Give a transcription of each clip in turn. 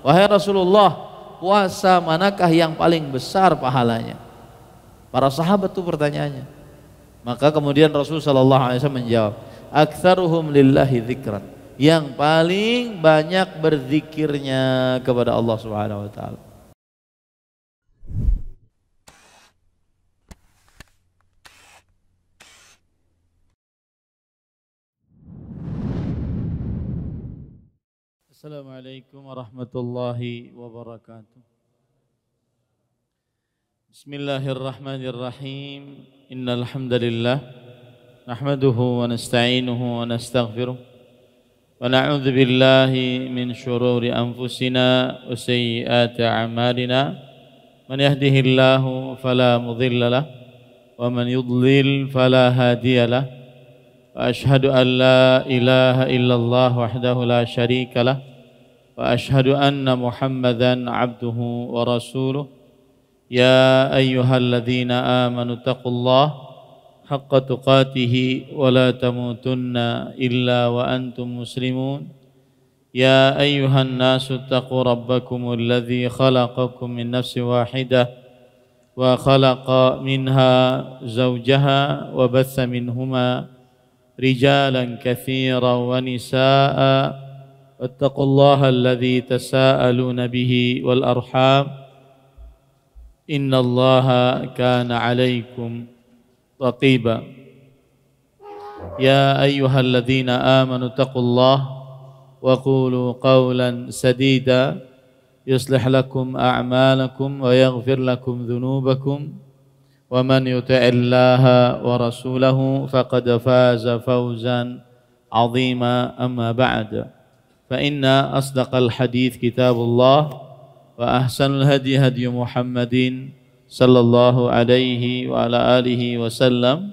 Wahai Rasulullah, puasa manakah yang paling besar pahalanya? Para sahabat itu pertanyaannya. Maka kemudian Rasul sallallahu alaihi wasallam menjawab, aktsaruhum lillahi dzikran, yang paling banyak berzikirnya kepada Allah Subhanahu wa taala. Assalamualaikum warahmatullahi wabarakatuh. Bismillahirrahmanirrahim. Innal hamdalillah nahmaduhu wa nasta'inuhu wa nastaghfiruh wa na'udzu billahi min shururi anfusina wa sayyiati a'malina. Man yahdihillahu fala mudilla lahu wa man yudlil fala hadiya lahu. Wa ashhadu an la ilaha illallah wahdahu la syarika lah wa ashhadu anna Muhammadan abduhu wa rasuluh. Ya ayyuhalladzina amanu taqullaha haqqa tuqatih wa la tamutunna illa wa antum muslimun. Ya ayyuhan nasu taqu rabbakumul ladzi khalaqakum min nafsin wahidah wa khalaqa minha zawjaha wa batha minhuma rijalan katsiran wa nisaa'a wattaqullaha alladzi tasaaluna bihi wal arham innallaha kana 'alaikum raqiba. Ya ayyuhalladzina amanu taqullaha wa qulu qawlan sadida yuslih lakum a'malakum wa yaghfir lakum dhunubakum wa man yuti'illaha wa rasulahu faqad faza fawzan 'azima. Amma ba'd, fa inna asdaqal hadits kitabullah wa ahsanul hadi hadi Muhammadin sallallahu alaihi wa ala alihi wasallam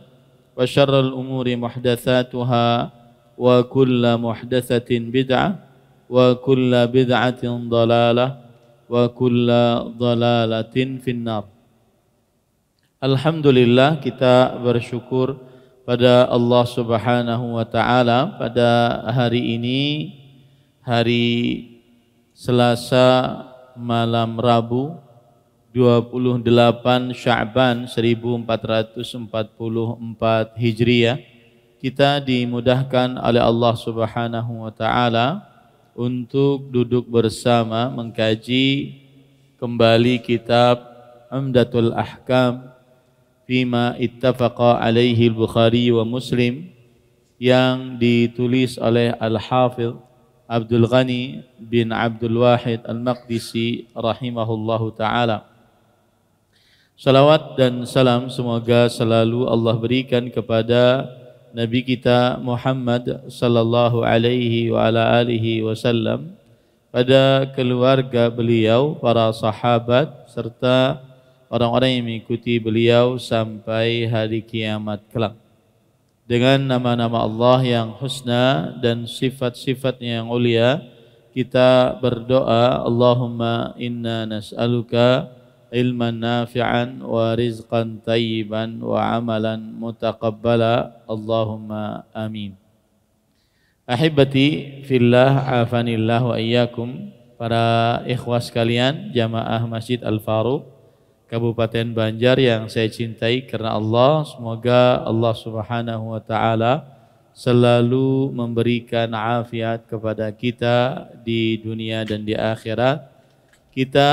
wa syarrul umuri muhdatsatuha wa kullu muhdatsatin bid'ah wa kullu bid'atin dhalalah wa kullu dhalalatin finnar. Alhamdulillah, kita bersyukur pada Allah Subhanahu wa taala pada hari ini, hari Selasa malam Rabu 28 Sya'ban 1444 Hijriah, kita dimudahkan oleh Allah Subhanahu wa taala untuk duduk bersama mengkaji kembali kitab Umdatul Ahkam fima ittafaqa alaihi al-Bukhari wa Muslim, yang ditulis oleh Al-Hafidh Abdul Ghani bin Abdul Wahid Al-Maqdisi rahimahullahu ta'ala. Salawat dan salam semoga selalu Allah berikan kepada Nabi kita Muhammad sallallahu alaihi wa ala alihi wasallam, pada keluarga beliau, para sahabat, serta orang-orang yang mengikuti beliau sampai hari kiamat kelak. Dengan nama-nama Allah yang husna dan sifat-sifatnya yang ulia, kita berdoa, Allahumma inna nas'aluka ilman nafi'an wa rizqan tayyiban wa amalan mutaqabbala, Allahumma amin. Ahibati fillah, afanillah wa iyyakum. Para ikhwas sekalian, jamaah Masjid Al-Faruq Kabupaten Banjar yang saya cintai karena Allah, semoga Allah Subhanahu wa taala selalu memberikan afiat kepada kita di dunia dan di akhirat. Kita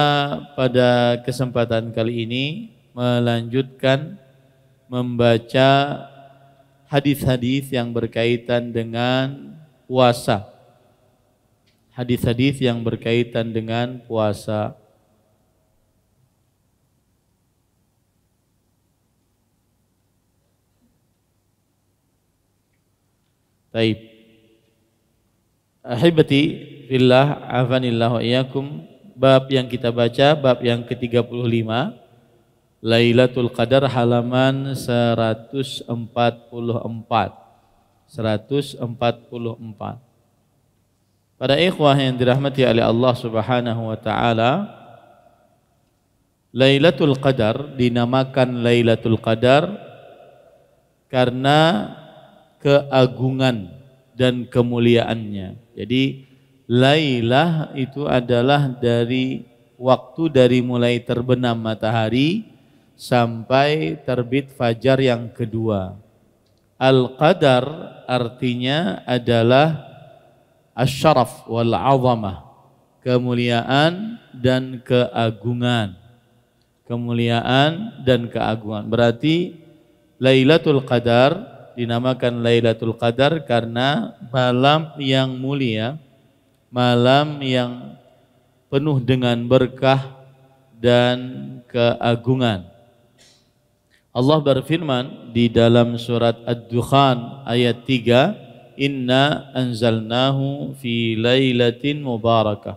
pada kesempatan kali ini melanjutkan membaca hadis-hadis yang berkaitan dengan puasa. Hadis-hadis yang berkaitan dengan puasa. Baik. Ahibati fillah, afanillah wa iyyakum. Bab yang kita baca, bab yang ke-35, Lailatul Qadar, halaman 144. 144. Para ikhwah yang dirahmati oleh Allah Subhanahu wa taala, Lailatul Qadar dinamakan Lailatul Qadar karena keagungan dan kemuliaannya. Jadi Lailah itu adalah dari waktu dari mulai terbenam matahari sampai terbit fajar yang kedua. Al-qadar artinya adalah asy-syaraf wal 'azamah, kemuliaan dan keagungan. Kemuliaan dan keagungan. Berarti Lailatul Qadar dinamakan Lailatul Qadar karena malam yang mulia, malam yang penuh dengan berkah dan keagungan. Allah berfirman di dalam surat Ad-Dukhan ayat 3, Inna anzalnahu fi lailatin mubarakah.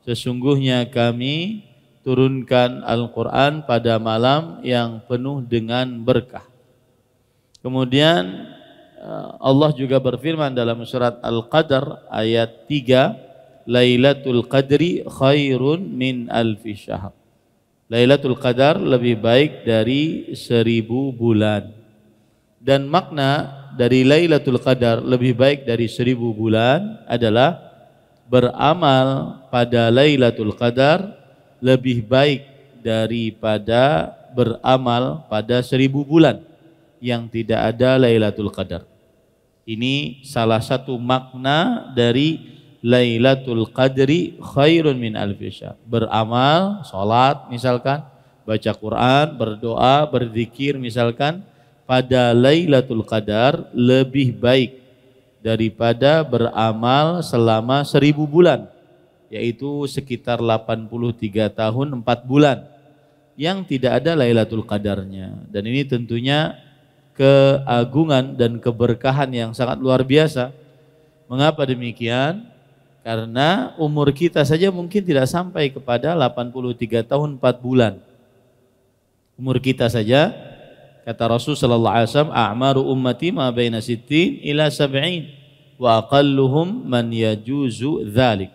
Sesungguhnya kami turunkan Al-Quran pada malam yang penuh dengan berkah. Kemudian Allah juga berfirman dalam surat Al-Qadar ayat 3, Lailatul Qadri khairun min alfi syahr. Lailatul Qadar lebih baik dari 1000 bulan. Dan makna dari Lailatul Qadar lebih baik dari 1000 bulan adalah beramal pada Lailatul Qadar lebih baik daripada beramal pada 1000 bulan yang tidak ada Lailatul Qadar. Ini salah satu makna dari Lailatul Qadri khairun min alfi syahr. Beramal, sholat misalkan, baca Quran, berdoa, berzikir misalkan, pada Lailatul Qadar lebih baik daripada beramal selama 1000 bulan, yaitu sekitar 83 tahun 4 bulan yang tidak ada Lailatul Qadarnya. Dan ini tentunya keagungan dan keberkahan yang sangat luar biasa. Mengapa demikian? Karena umur kita saja mungkin tidak sampai kepada 83 tahun 4 bulan. Umur kita saja, kata Rasul sallallahu alaihi wasallam, a'maru ummati ma baina 60 ila 70 wa aqalluhum man yajuzu dzalik.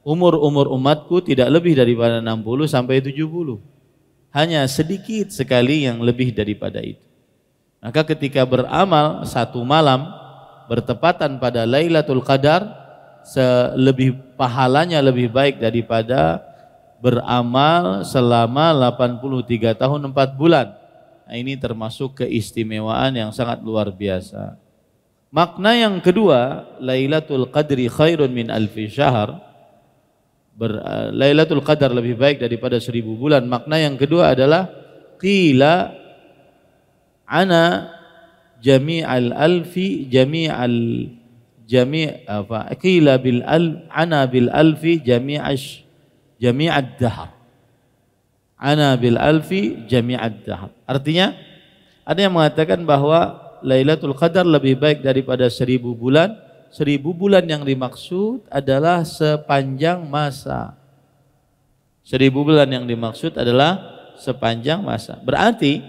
Umur umatku tidak lebih daripada 60 sampai 70. Hanya sedikit sekali yang lebih daripada itu. Maka ketika beramal satu malam bertepatan pada Lailatul Qadar, pahalanya lebih baik daripada beramal selama 83 tahun 4 bulan. Nah, ini termasuk keistimewaan yang sangat luar biasa. Makna yang kedua, Lailatul Qadri khairun min alfi syahr. Lailatul Qadar lebih baik daripada 1000 bulan. Makna yang kedua adalah qila ana jami'al alfi qila bil ana bil alfi jami'ad dahr. Ana bil alfi jami'ad dahr. Artinya ada yang mengatakan bahwa Lailatul Qadar lebih baik daripada 1000 bulan. 1000 bulan yang dimaksud adalah sepanjang masa. 1000 bulan yang dimaksud adalah sepanjang masa. Berarti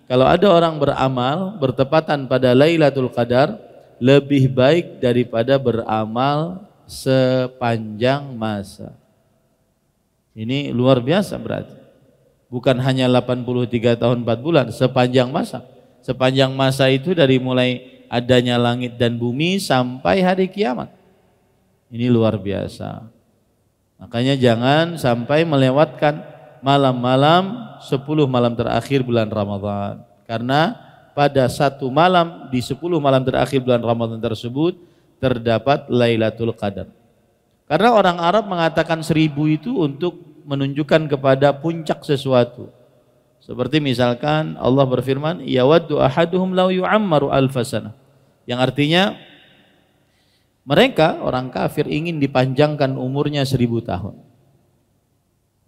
kalau ada orang beramal bertepatan pada Lailatul Qadar lebih baik daripada beramal sepanjang masa. Ini luar biasa berarti. Bukan hanya 83 tahun 4 bulan, sepanjang masa. Sepanjang masa itu dari mulai adanya langit dan bumi sampai hari kiamat. Ini luar biasa. Makanya jangan sampai melewatkan malam-malam 10 malam terakhir bulan Ramadan. Karena pada satu malam di 10 malam terakhir bulan Ramadan tersebut terdapat Lailatul Qadar. Karena orang Arab mengatakan 1000 itu untuk menunjukkan kepada puncak sesuatu. Seperti misalkan Allah berfirman, yawaddu ahaduhum law yu'ammaru alfasana. Yang artinya mereka orang kafir ingin dipanjangkan umurnya 1000 tahun.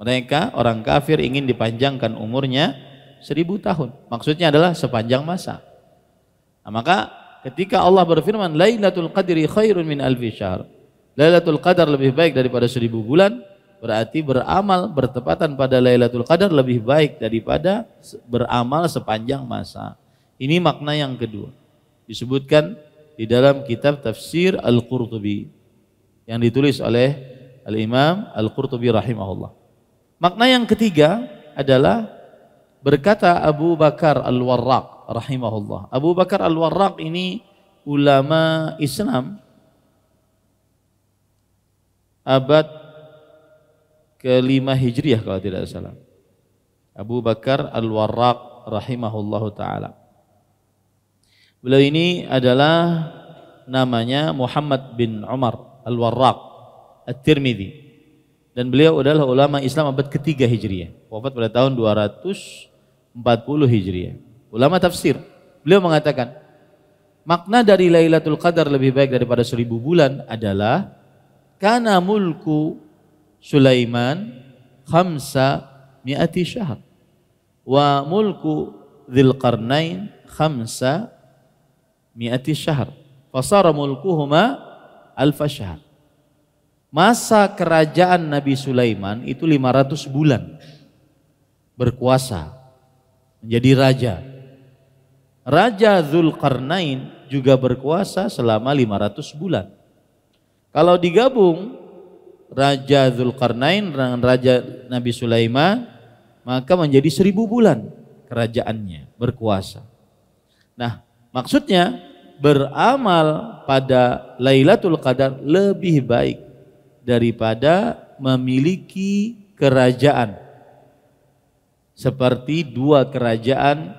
Mereka orang kafir ingin dipanjangkan umurnya 1000 tahun. Maksudnya adalah sepanjang masa. Nah, maka ketika Allah berfirman Lailatul Qadri khairun min alfi syahr. Lailatul Qadar lebih baik daripada 1000 bulan, berarti beramal bertepatan pada Lailatul Qadar lebih baik daripada beramal sepanjang masa. Ini makna yang kedua. Disebutkan di dalam kitab tafsir Al-Qurtubi yang ditulis oleh Al-Imam Al-Qurtubi rahimahullah. Makna yang ketiga adalah berkata Abu Bakar Al-Warraq rahimahullah. Abu Bakar Al-Warraq ini ulama Islam abad ke-5 Hijriah kalau tidak salah. Abu Bakar Al-Warraq rahimahullahu taala. Beliau ini adalah namanya Muhammad bin Umar Al-Warraq At-Tirmidzi, dan beliau adalah ulama Islam abad ke-3 Hijriah, wafat pada tahun 240 Hijriah. Ulama tafsir. Beliau mengatakan makna dari Lailatul Qadar lebih baik daripada 1000 bulan adalah kana mulku Sulaiman khamsa mi'ati syahr wa mulku Dzulqarnain khamsa mi'ati syahr fasara mulkuhuma alfa syahr. Masa kerajaan Nabi Sulaiman itu 500 bulan berkuasa menjadi raja. Raja Dzulqarnain juga berkuasa selama 500 bulan. Kalau digabung Raja Dzulqarnain dengan Raja Nabi Sulaiman, maka menjadi 1000 bulan kerajaannya berkuasa. Nah, maksudnya beramal pada Lailatul Qadar lebih baik daripada memiliki kerajaan seperti 2 kerajaan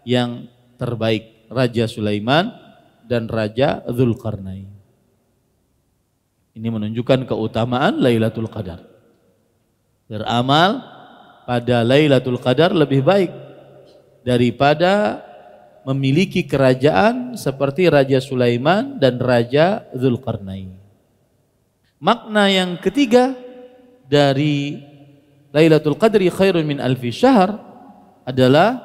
yang terbaik, Raja Sulaiman dan Raja Dzulqarnain. Ini menunjukkan keutamaan Lailatul Qadar. Beramal pada Lailatul Qadar lebih baik daripada memiliki kerajaan seperti Raja Sulaiman dan Raja Dzulqarnain. Makna yang ketiga dari Lailatul Qadri khairun min alfi syahr adalah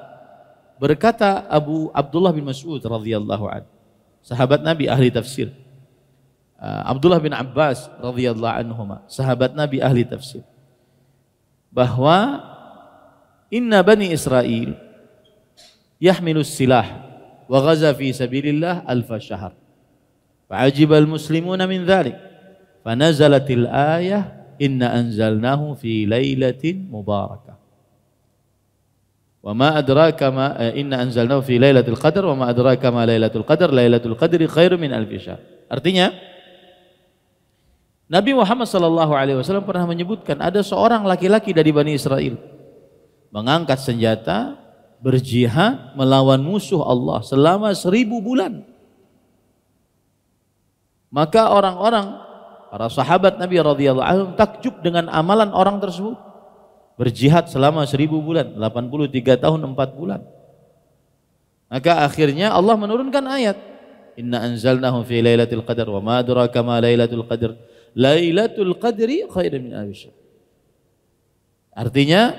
berkata Abu Abdullah bin Mas'ud radhiyallahu anhu, sahabat Nabi ahli tafsir. Abdullah bin Abbas radhiyallahu anhuma, sahabat Nabi ahli tafsir, bahwa inna bani Israel yahmilus silah wa ghaza fi sabilillah alfa syahr fa'ajiba al-muslimuna min dhalik fanazalatil ayah inna anzalnahu fi lailatin mubarakah wa ma adraka ma inna anzalnahu fi lailatul qadar wa ma adraka ma lailatul qadri khairum min alfi syahr. Artinya Nabi Muhammad SAW pernah menyebutkan ada seorang laki-laki dari Bani Israel mengangkat senjata berjihad melawan musuh Allah selama 1000 bulan. Maka orang-orang para sahabat Nabi radhiyallahu anhum takjub dengan amalan orang tersebut, berjihad selama 1000 bulan, 83 tahun 4 bulan. Maka akhirnya Allah menurunkan ayat inna anzalnahu fi lailatul qadar wa ma adraka ma lailatul qadar Lailatul Qadri khairun min alfi syahr. Artinya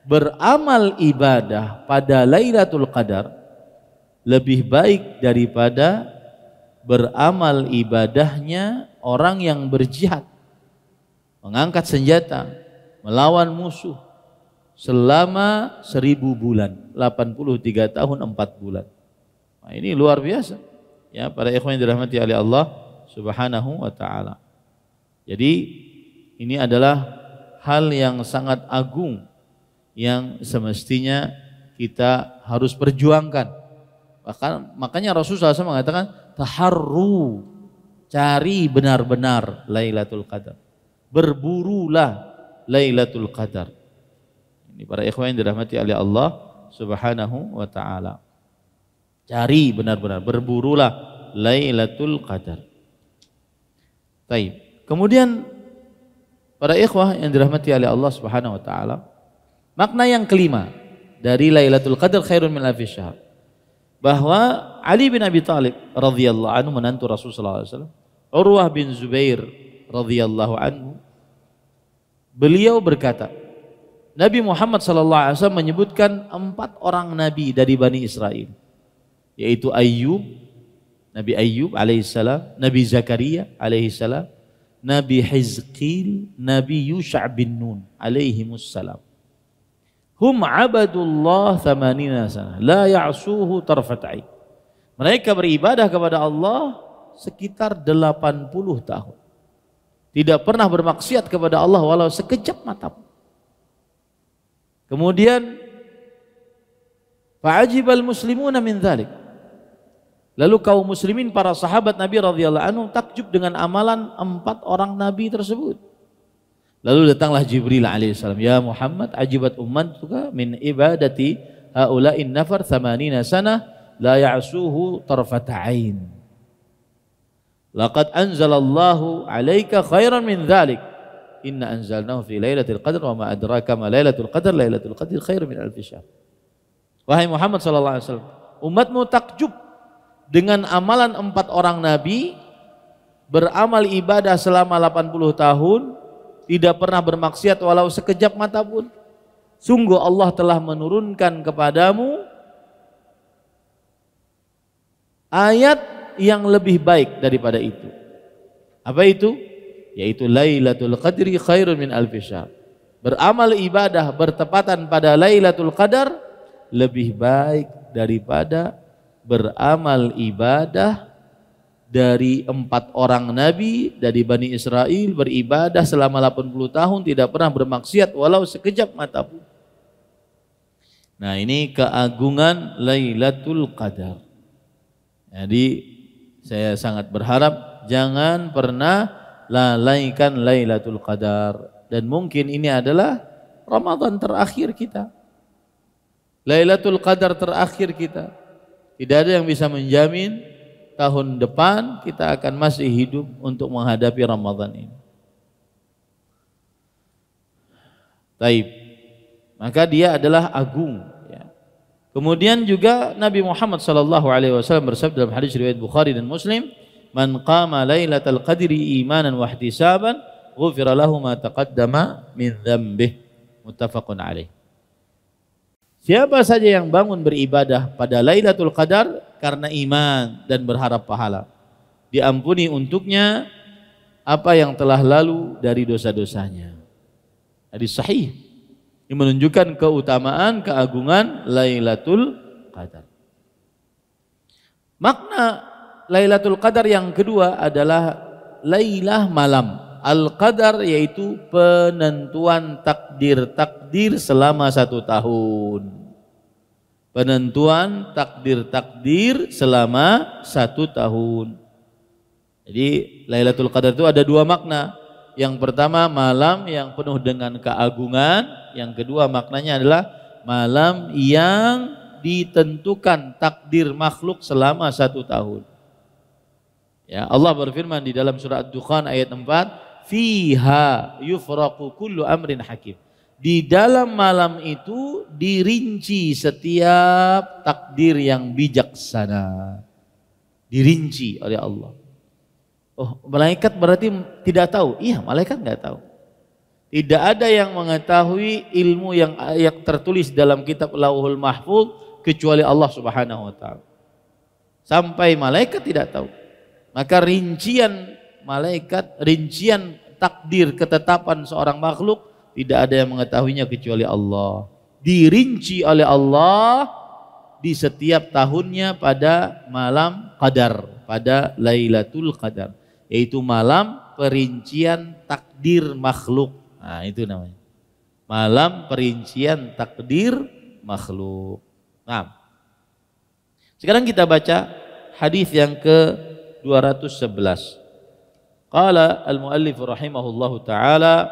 beramal ibadah pada Lailatul Qadar lebih baik daripada beramal ibadahnya orang yang berjihad, mengangkat senjata melawan musuh selama 1000 bulan, 83 tahun 4 bulan. Nah, ini luar biasa ya para ikhwan yang dirahmati oleh Allah Subhanahu wa taala. Jadi ini adalah hal yang sangat agung yang semestinya kita harus perjuangkan. Bahkan makanya Rasulullah SAW mengatakan taharru, cari benar-benar Lailatul Qadar. Berburulah Lailatul Qadar. Ini para ikhwan yang dirahmati oleh Allah Subhanahu wa taala. Cari benar-benar, berburulah Lailatul Qadar. Baik. Kemudian para ikhwah yang dirahmati oleh Allah Subhanahu wa taala, makna yang kelima dari Lailatul Qadar khairun min alfi syahr, bahwa Ali bin Abi Thalib radhiyallahu anhu menantu Rasulullah SAW, Urwah bin Zubair radhiyallahu anhu, beliau berkata, Nabi Muhammad SAW menyebutkan 4 orang nabi dari Bani Israel, yaitu Nabi Ayyub alaihissalam, Nabi Zakaria alaihissalam, Nabi Hizqil, Nabi Yusha' bin Nun alaihimussalam. Hum abadullah 80 sana, la ya'suhu tarfat'i. Mereka beribadah kepada Allah sekitar 80 tahun. Tidak pernah bermaksiat kepada Allah walau sekejap mata. Kemudian fa'ajibal muslimuna min dzalik. Lalu kaum muslimin para sahabat Nabi radhiyallahu anhu takjub dengan amalan 4 orang nabi tersebut. Lalu datanglah Jibril alaihissalam, ya Muhammad, ajibat ummatuka min ibadati haula'in nafar 80 sanah la ya'suhu tarfata ain. Laqad anzalallahu 'alaika khairan min dzalik. Inna anzalnahu fi lailatul qadr wa ma adraka ma lailatul qadr, lailatul qadr khairun min alfi syahr. Wahai Muhammad sallallahu alaihi wasallam, umatmu takjub dengan amalan 4 orang nabi, beramal ibadah selama 80 tahun, tidak pernah bermaksiat walau sekejap mata pun. Sungguh Allah telah menurunkan kepadamu ayat yang lebih baik daripada itu. Apa itu? Yaitu Lailatul Qadri khairun min alfi syahr. Beramal ibadah bertepatan pada Lailatul Qadar lebih baik daripada beramal ibadah dari 4 orang nabi dari Bani Israel, beribadah selama 80 tahun tidak pernah bermaksiat walau sekejap mata pun. Nah, ini keagungan Lailatul Qadar. Jadi saya sangat berharap jangan pernah lalaikan Lailatul Qadar, dan mungkin ini adalah Ramadan terakhir kita, Lailatul Qadar terakhir kita. Tidak ada yang bisa menjamin tahun depan kita akan masih hidup untuk menghadapi Ramadan ini. Taib. Maka dia adalah agung. Ya. Kemudian juga Nabi Muhammad SAW bersabda dalam hadis riwayat Bukhari dan Muslim, "Man qama lailatal qadri imanan wa ihtisaban, ghufira lahu ma taqaddama min dzambih." Muttafaqun alaih. Siapa saja yang bangun beribadah pada Lailatul Qadar karena iman dan berharap pahala, diampuni untuknya apa yang telah lalu dari dosa-dosanya. Hadis sahih. Ini menunjukkan keutamaan, keagungan Lailatul Qadar. Makna Lailatul Qadar yang kedua adalah Lailah malam. Al-Qadar yaitu penentuan takdir-takdir selama 1 tahun. Penentuan takdir-takdir selama 1 tahun. Jadi Lailatul Qadar itu ada 2 makna. Yang pertama malam yang penuh dengan keagungan. Yang kedua maknanya adalah malam yang ditentukan takdir makhluk selama 1 tahun. Ya, Allah berfirman di dalam surah Ad-Dukhan ayat 4, fiha yufraqu kullu amrin hakim. Di dalam malam itu dirinci setiap takdir yang bijaksana. Dirinci oleh Allah. Oh, malaikat berarti tidak tahu? Iya, malaikat nggak tahu. Tidak ada yang mengetahui ilmu yang tertulis dalam kitab Lauhul Mahfuz kecuali Allah Subhanahu wa taala. Sampai malaikat tidak tahu. Maka rincian malaikat, rincian takdir ketetapan seorang makhluk tidak ada yang mengetahuinya kecuali Allah. Dirinci oleh Allah di setiap tahunnya pada malam Qadar, pada Lailatul Qadar, yaitu malam perincian takdir makhluk. Nah, itu namanya. Malam perincian takdir makhluk. Nah, sekarang kita baca hadis yang ke-211. Qala al-muallif rahimahullahu taala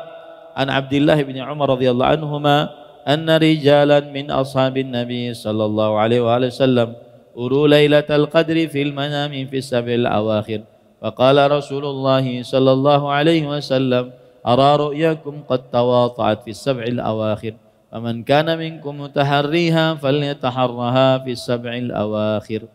an Abdullah bin Umar radhiyallahu anhuma anna rijalan min ashabin nabi sallallahu alaihi wasallam uru lailatal qadri fil manami fi sabil awakhir faqala Rasulullah sallallahu alaihi wasallam ara ru'yakum qad tawata'at fi sabil awakhir faman kana minkum mutaharriha falyataharraha fi sabil awakhir.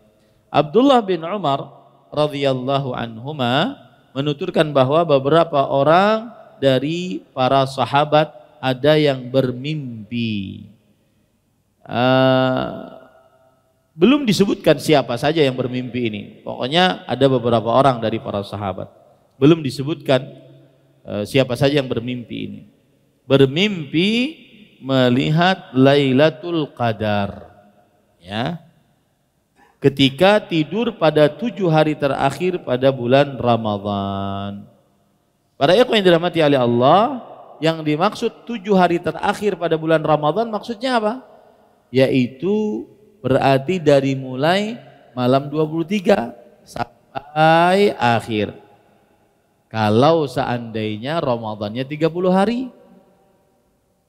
Abdullah bin Umar radhiyallahu anhuma menuturkan bahwa beberapa orang dari para sahabat ada yang bermimpi. Belum disebutkan siapa saja yang bermimpi ini. Pokoknya ada beberapa orang dari para sahabat. Belum disebutkan siapa saja yang bermimpi ini. Bermimpi melihat Lailatul Qadar. Ya. Ketika tidur pada 7 hari terakhir pada bulan Ramadan. Para ikhwan yang dirahmati oleh Allah, yang dimaksud 7 hari terakhir pada bulan Ramadan maksudnya apa? Yaitu berarti dari mulai malam 23 sampai akhir. Kalau seandainya Ramadannya 30 hari.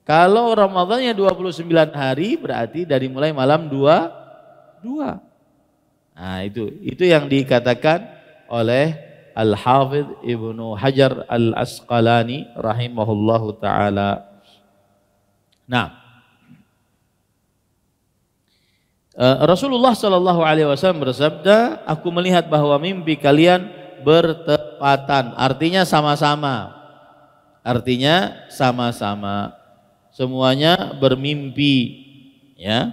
Kalau Ramadannya 29 hari berarti dari mulai malam 2. Nah itu yang dikatakan oleh Al-Hafidh Ibnu Hajar Al-Asqalani rahimahullahu ta'ala. Nah, Rasulullah Shallallahu Alaihi Wasallam bersabda, aku melihat bahwa mimpi kalian bertepatan, artinya sama-sama, semuanya bermimpi, ya.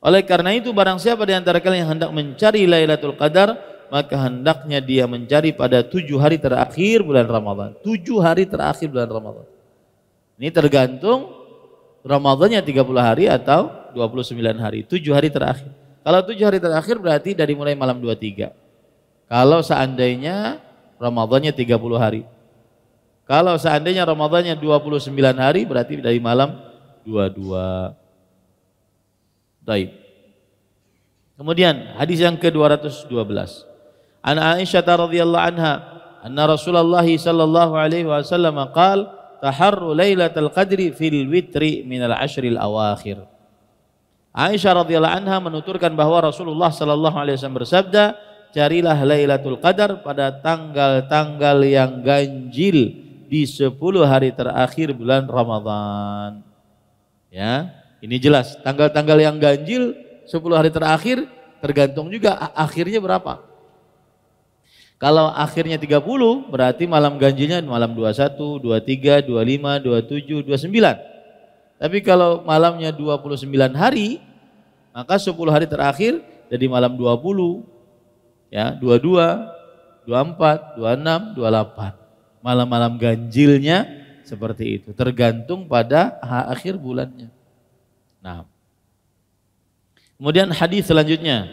Oleh karena itu barang siapa di antara kalian yang hendak mencari Lailatul Qadar, maka hendaknya dia mencari pada 7 hari terakhir bulan Ramadan. 7 hari terakhir bulan Ramadan. Ini tergantung Ramadannya 30 hari atau 29 hari. 7 hari terakhir. Kalau 7 hari terakhir berarti dari mulai malam 23. Kalau seandainya Ramadannya 30 hari. Kalau seandainya Ramadannya 29 hari berarti dari malam 22. Baik. Kemudian hadis yang ke-212. An Aisyah radhiyallahu anha anna Rasulullah sallallahu alaihi wasallam qala taharru lailatul qadri fil witri minal ashril awakhir. Aisyah radhiyallahu anha menuturkan bahwa Rasulullah sallallahu alaihi wasallam bersabda, carilah Lailatul Qadar pada tanggal-tanggal yang ganjil di 10 hari terakhir bulan Ramadan. Ya, ini jelas tanggal-tanggal yang ganjil 10 hari terakhir tergantung juga akhirnya berapa. Kalau akhirnya 30 berarti malam ganjilnya malam 21, 23, 25, 27, 29. Tapi kalau malamnya 29 hari, maka 10 hari terakhir jadi malam 20, ya, 22, 24, 26, 28. Malam-malam ganjilnya seperti itu, tergantung pada akhir bulannya. Nah, kemudian hadis selanjutnya,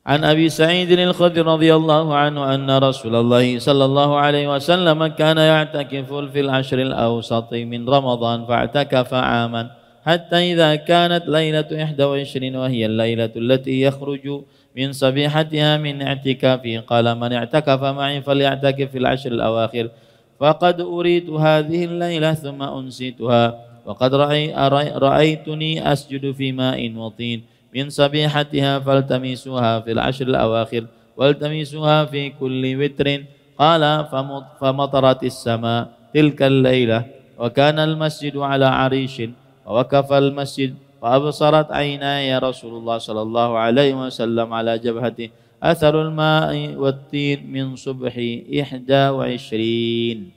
An Abi Sa'id al-Khudri radhiyallahu anhu anna Rasulullah sallallahu alaihi wasallam kana ya'takifu fil ashril awsati min Ramadan fa'takafa 'aman hatta idza kanat lailatu 21 wa hiya al-lailatu allati yakhruju min sabihatiha min i'tikafi qala man i'takafa ma'i faly'takif fil ashril awakhir faqad uritu hadhihi al-lailah thumma unsituha wa qad ra'aytuni asjudu fi ma'in wa tin min sabihatiha faltamisuha fil ashril awakhir waltamisuha fi kulli witrin qala famatarat as-sama tilka al-lailah wa kana al-masjidu ala arishin wa waqafa al-masjid wa absarat aynaya Rasulullah sallallahu alaihi wasallam ala jabhati atharul ma'i wat-tin min subhi 21.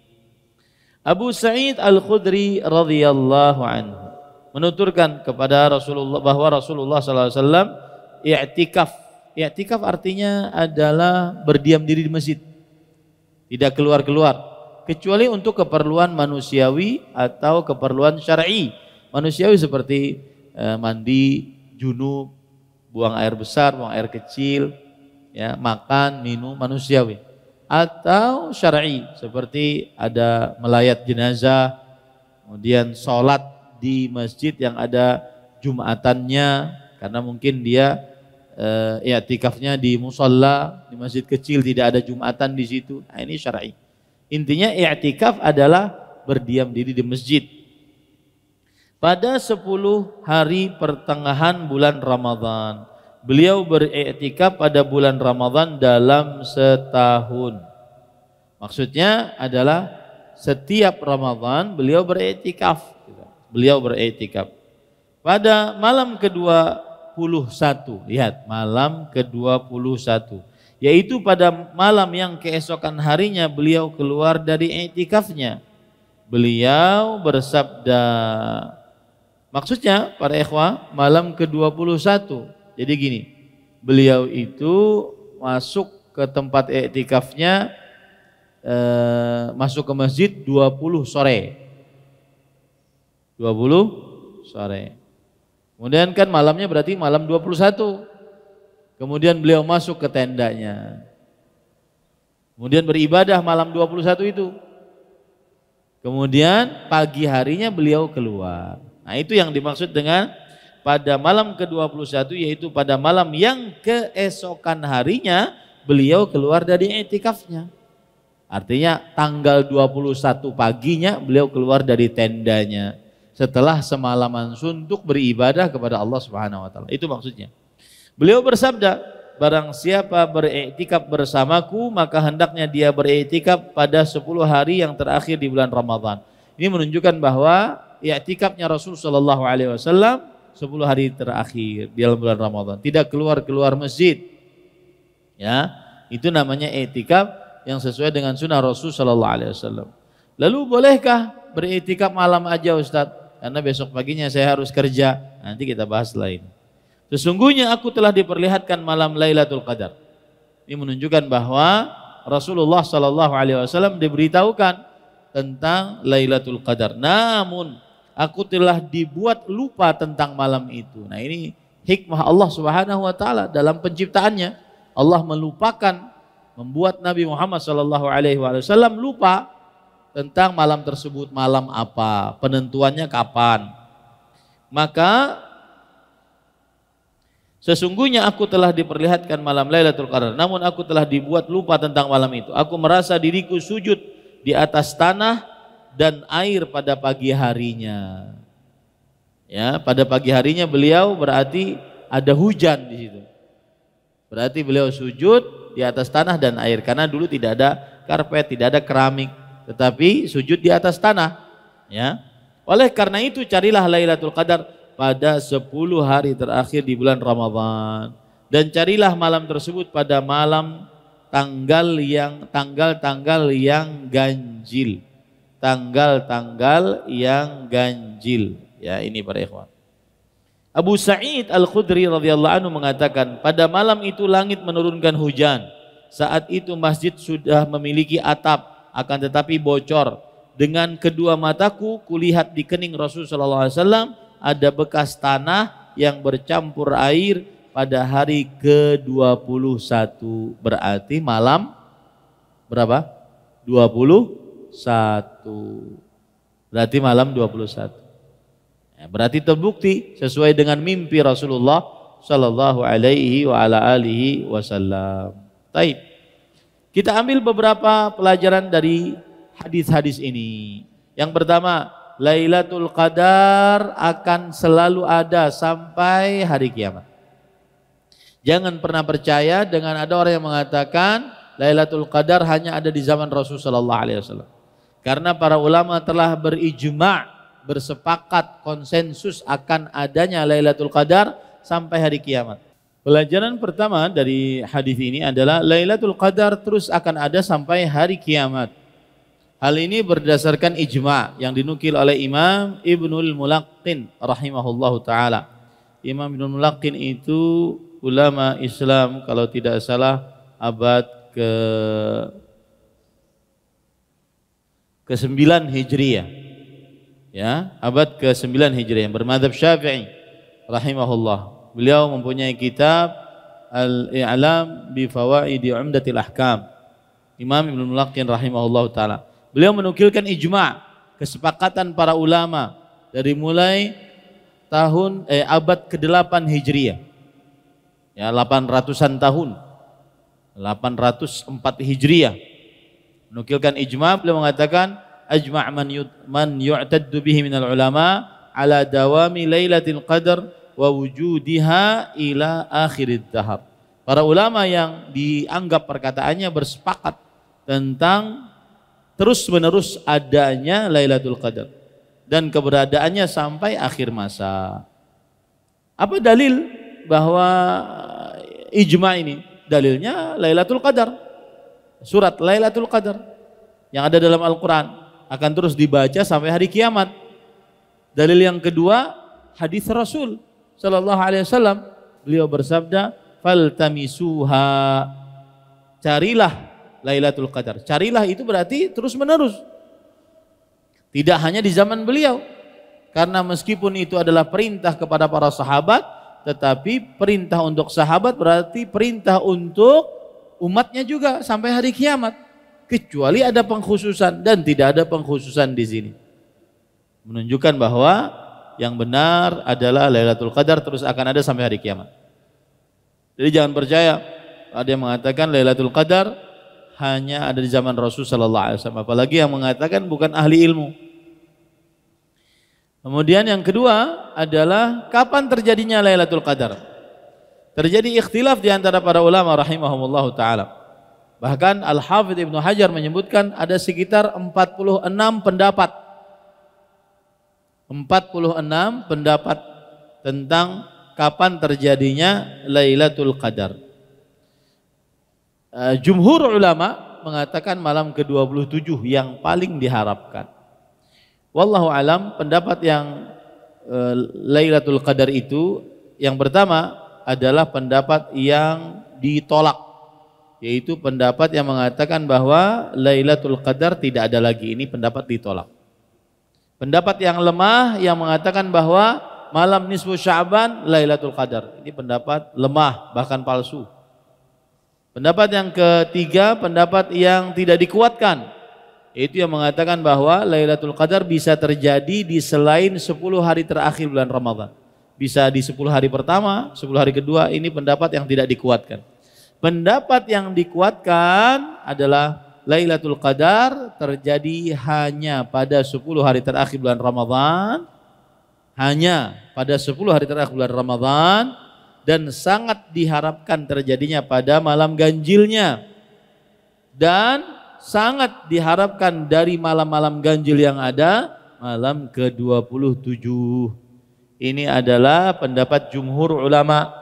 Abu Sa'id Al-Khudri radhiyallahu anhu menuturkan kepada Rasulullah bahwa Rasulullah SAW i'tikaf. I'tikaf artinya adalah berdiam diri di masjid, tidak keluar-keluar, kecuali untuk keperluan manusiawi atau keperluan syar'i. Manusiawi seperti mandi, junub, buang air besar, buang air kecil, ya, makan, minum, manusiawi. Atau syar'i seperti ada melayat jenazah, kemudian sholat di masjid yang ada jumatannya, karena mungkin dia i'tikafnya di musalla, di masjid kecil tidak ada jumatan di situ. Nah, ini syar'i. Intinya i'tikaf adalah berdiam diri di masjid. Pada 10 hari pertengahan bulan Ramadan, beliau beriktikaf pada bulan Ramadan dalam setahun. Maksudnya adalah setiap Ramadan beliau beriktikaf. Beliau beriktikaf pada malam ke-21. Lihat, malam ke-21, yaitu pada malam yang keesokan harinya beliau keluar dari iktikafnya. Beliau bersabda, maksudnya para ikhwah, malam ke-21. Jadi gini, beliau itu masuk ke tempat iktikafnya, masuk ke masjid 20 sore. 20 sore. Kemudian kan malamnya berarti malam 21. Kemudian beliau masuk ke tendanya. Kemudian beribadah malam 21 itu. Kemudian pagi harinya beliau keluar. Nah, itu yang dimaksud dengan pada malam ke-21, yaitu pada malam yang keesokan harinya beliau keluar dari i'tikafnya. Artinya tanggal 21 paginya beliau keluar dari tendanya setelah semalaman suntuk beribadah kepada Allah Subhanahu wa taala. Itu maksudnya. Beliau bersabda, barang siapa beriktikaf bersamaku maka hendaknya dia beriktikaf pada 10 hari yang terakhir di bulan Ramadan. Ini menunjukkan bahwa iktikafnya Rasul sallallahu alaihi wasallam 10 hari terakhir di dalam bulan Ramadan, tidak keluar masjid. Ya, itu namanya iktikaf yang sesuai dengan sunnah Rasul sallallahu alaihi wasallam. Lalu bolehkah beriktikaf malam aja Ustaz? Karena besok paginya saya harus kerja. Nanti kita bahas lain. Sesungguhnya aku telah diperlihatkan malam Lailatul Qadar. Ini menunjukkan bahwa Rasulullah sallallahu alaihi wasallam diberitahukan tentang Lailatul Qadar. Namun aku telah dibuat lupa tentang malam itu. Nah, ini hikmah Allah Subhanahu wa taala dalam penciptaannya. Allah melupakan, membuat Nabi Muhammad sallallahu alaihi wasallam lupa tentang malam tersebut, malam apa, penentuannya kapan. Maka sesungguhnya aku telah diperlihatkan malam Lailatul Qadar, namun aku telah dibuat lupa tentang malam itu. Aku merasa diriku sujud di atas tanah dan air pada pagi harinya. Ya, pada pagi harinya beliau berarti ada hujan di situ. Berarti beliau sujud di atas tanah dan air, karena dulu tidak ada karpet, tidak ada keramik, tetapi sujud di atas tanah. Ya. Oleh karena itu carilah Lailatul Qadar pada 10 hari terakhir di bulan Ramadan, dan carilah malam tersebut pada malam tanggal-tanggal yang ganjil. Tanggal-tanggal yang ganjil. Ya, ini para ikhwan. Abu Sa'id Al-Khudri radhiyallahu anhu mengatakan, pada malam itu langit menurunkan hujan. Saat itu masjid sudah memiliki atap, akan tetapi bocor. Dengan kedua mataku kulihat di kening Rasul sallallahu alaihi wasallam ada bekas tanah yang bercampur air pada hari ke-21. Berarti malam berapa? 21. Berarti malam 21. Ya, berarti terbukti sesuai dengan mimpi Rasulullah sallallahu alaihi wa ala alihi wasallam. Baik. Kita ambil beberapa pelajaran dari hadis-hadis ini. Yang pertama, Lailatul Qadar akan selalu ada sampai hari kiamat. Jangan pernah percaya dengan ada orang yang mengatakan Lailatul Qadar hanya ada di zaman Rasul sallallahu alaihi wasallam. Karena para ulama telah berijma', bersepakat, konsensus akan adanya Lailatul Qadar sampai hari kiamat. Pelajaran pertama dari hadis ini adalah Lailatul Qadar terus akan ada sampai hari kiamat. Hal ini berdasarkan ijma' yang dinukil oleh Imam Ibnul Mulaqqin rahimahullahu taala. Imam Ibnul Mulaqqin itu ulama Islam kalau tidak salah abad ke-9 Hijriah. Ya, abad ke-9 Hijriah, bermadzhab Syafi'i rahimahullah. Beliau mempunyai kitab Al-I'lam bi Fawaidi Umdatil Ahkam. Imam Ibnul Mulaqqin rahimahullahu taala. Beliau menukilkan ijma', kesepakatan para ulama dari mulai abad ke-8 Hijriah. Ya, 800-an tahun. 804 Hijriah. Menukilkan ijma', beliau mengatakan ajma' man yu'taddu bihi minal ulama ala dawami Lailatul Qadar wa wujudiha ila akhirid dahar. Para ulama yang dianggap perkataannya bersepakat tentang terus-menerus adanya Lailatul Qadar dan keberadaannya sampai akhir masa. Apa dalil bahwa ijma' ini? Dalilnya Lailatul Qadar. Surat Lailatul Qadar yang ada dalam Al-Quran akan terus dibaca sampai hari kiamat. Dalil yang kedua, hadis Rasul sallallahu alaihi wasallam. Beliau bersabda, "Faltamisuha." Carilah Lailatul Qadar. Carilah itu berarti terus menerus. Tidak hanya di zaman beliau. Karena meskipun itu adalah perintah kepada para sahabat, tetapi perintah untuk sahabat berarti perintah untuk umatnya juga sampai hari kiamat. Kecuali ada pengkhususan, dan tidak ada pengkhususan di sini. Menunjukkan bahwa yang benar adalah Lailatul Qadar terus akan ada sampai hari kiamat. Jadi jangan percaya ada yang mengatakan Lailatul Qadar hanya ada di zaman Rasul sallallahu alaihi wasallam, apalagi yang mengatakan bukan ahli ilmu. Kemudian yang kedua adalah kapan terjadinya Lailatul Qadar. Terjadi ikhtilaf di antara para ulama rahimahumullah taala. Bahkan Al-Hafidz Ibnu Hajar menyebutkan ada sekitar 46 pendapat. 46 pendapat tentang kapan terjadinya Lailatul Qadar. Jumhur ulama mengatakan malam ke-27 yang paling diharapkan. Wallahu alam, pendapat yang Lailatul Qadar itu yang pertama adalah pendapat yang ditolak, yaitu pendapat yang mengatakan bahwa Lailatul Qadar tidak ada lagi. Ini pendapat ditolak. Pendapat yang lemah yang mengatakan bahwa malam nisfu Sya'ban Lailatul Qadar. Ini pendapat lemah, bahkan palsu. Pendapat yang ketiga, pendapat yang tidak dikuatkan, yaitu yang mengatakan bahwa Lailatul Qadar bisa terjadi di selain 10 hari terakhir bulan Ramadan. Bisa di 10 hari pertama, 10 hari kedua, ini pendapat yang tidak dikuatkan. Pendapat yang dikuatkan adalah Lailatul Qadar terjadi hanya pada 10 hari terakhir bulan Ramadan, hanya pada 10 hari terakhir bulan Ramadan, dan sangat diharapkan terjadinya pada malam ganjilnya, dan sangat diharapkan dari malam-malam ganjil yang ada malam ke-27. Ini adalah pendapat jumhur ulama,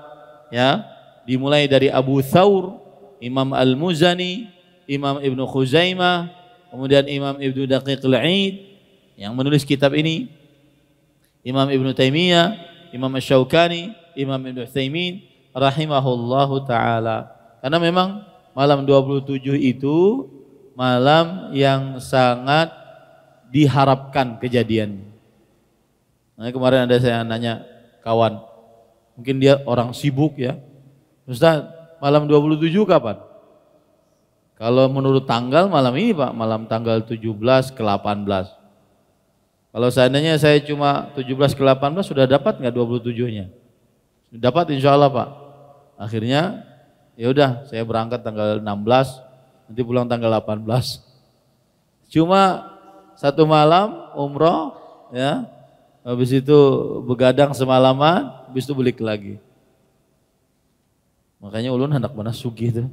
ya, dimulai dari Abu Thawr, Imam Al-Muzani, Imam Ibnu Khuzaimah, kemudian Imam Ibnu Daqiq al-Aid yang menulis kitab ini, Imam Ibnu Taimiyah, Imam Asy-Syaukani, Imam Ibnu Utsaimin rahimahullahu taala. Karena memang malam 27 itu malam yang sangat diharapkan kejadian. Nah, kemarin ada saya nanya kawan, mungkin dia orang sibuk ya, Ustaz, malam 27 kapan? Kalau menurut tanggal malam ini Pak, malam tanggal 17 ke 18. Kalau seandainya saya cuma 17 ke 18 sudah dapat nggak 27-nya? Dapat insya Allah Pak. Akhirnya ya udah saya berangkat tanggal 16, nanti pulang tanggal 18. Cuma satu malam umroh ya, habis itu begadang semalaman, habis itu balik lagi. Makanya ulun hendak mana sugih tuh.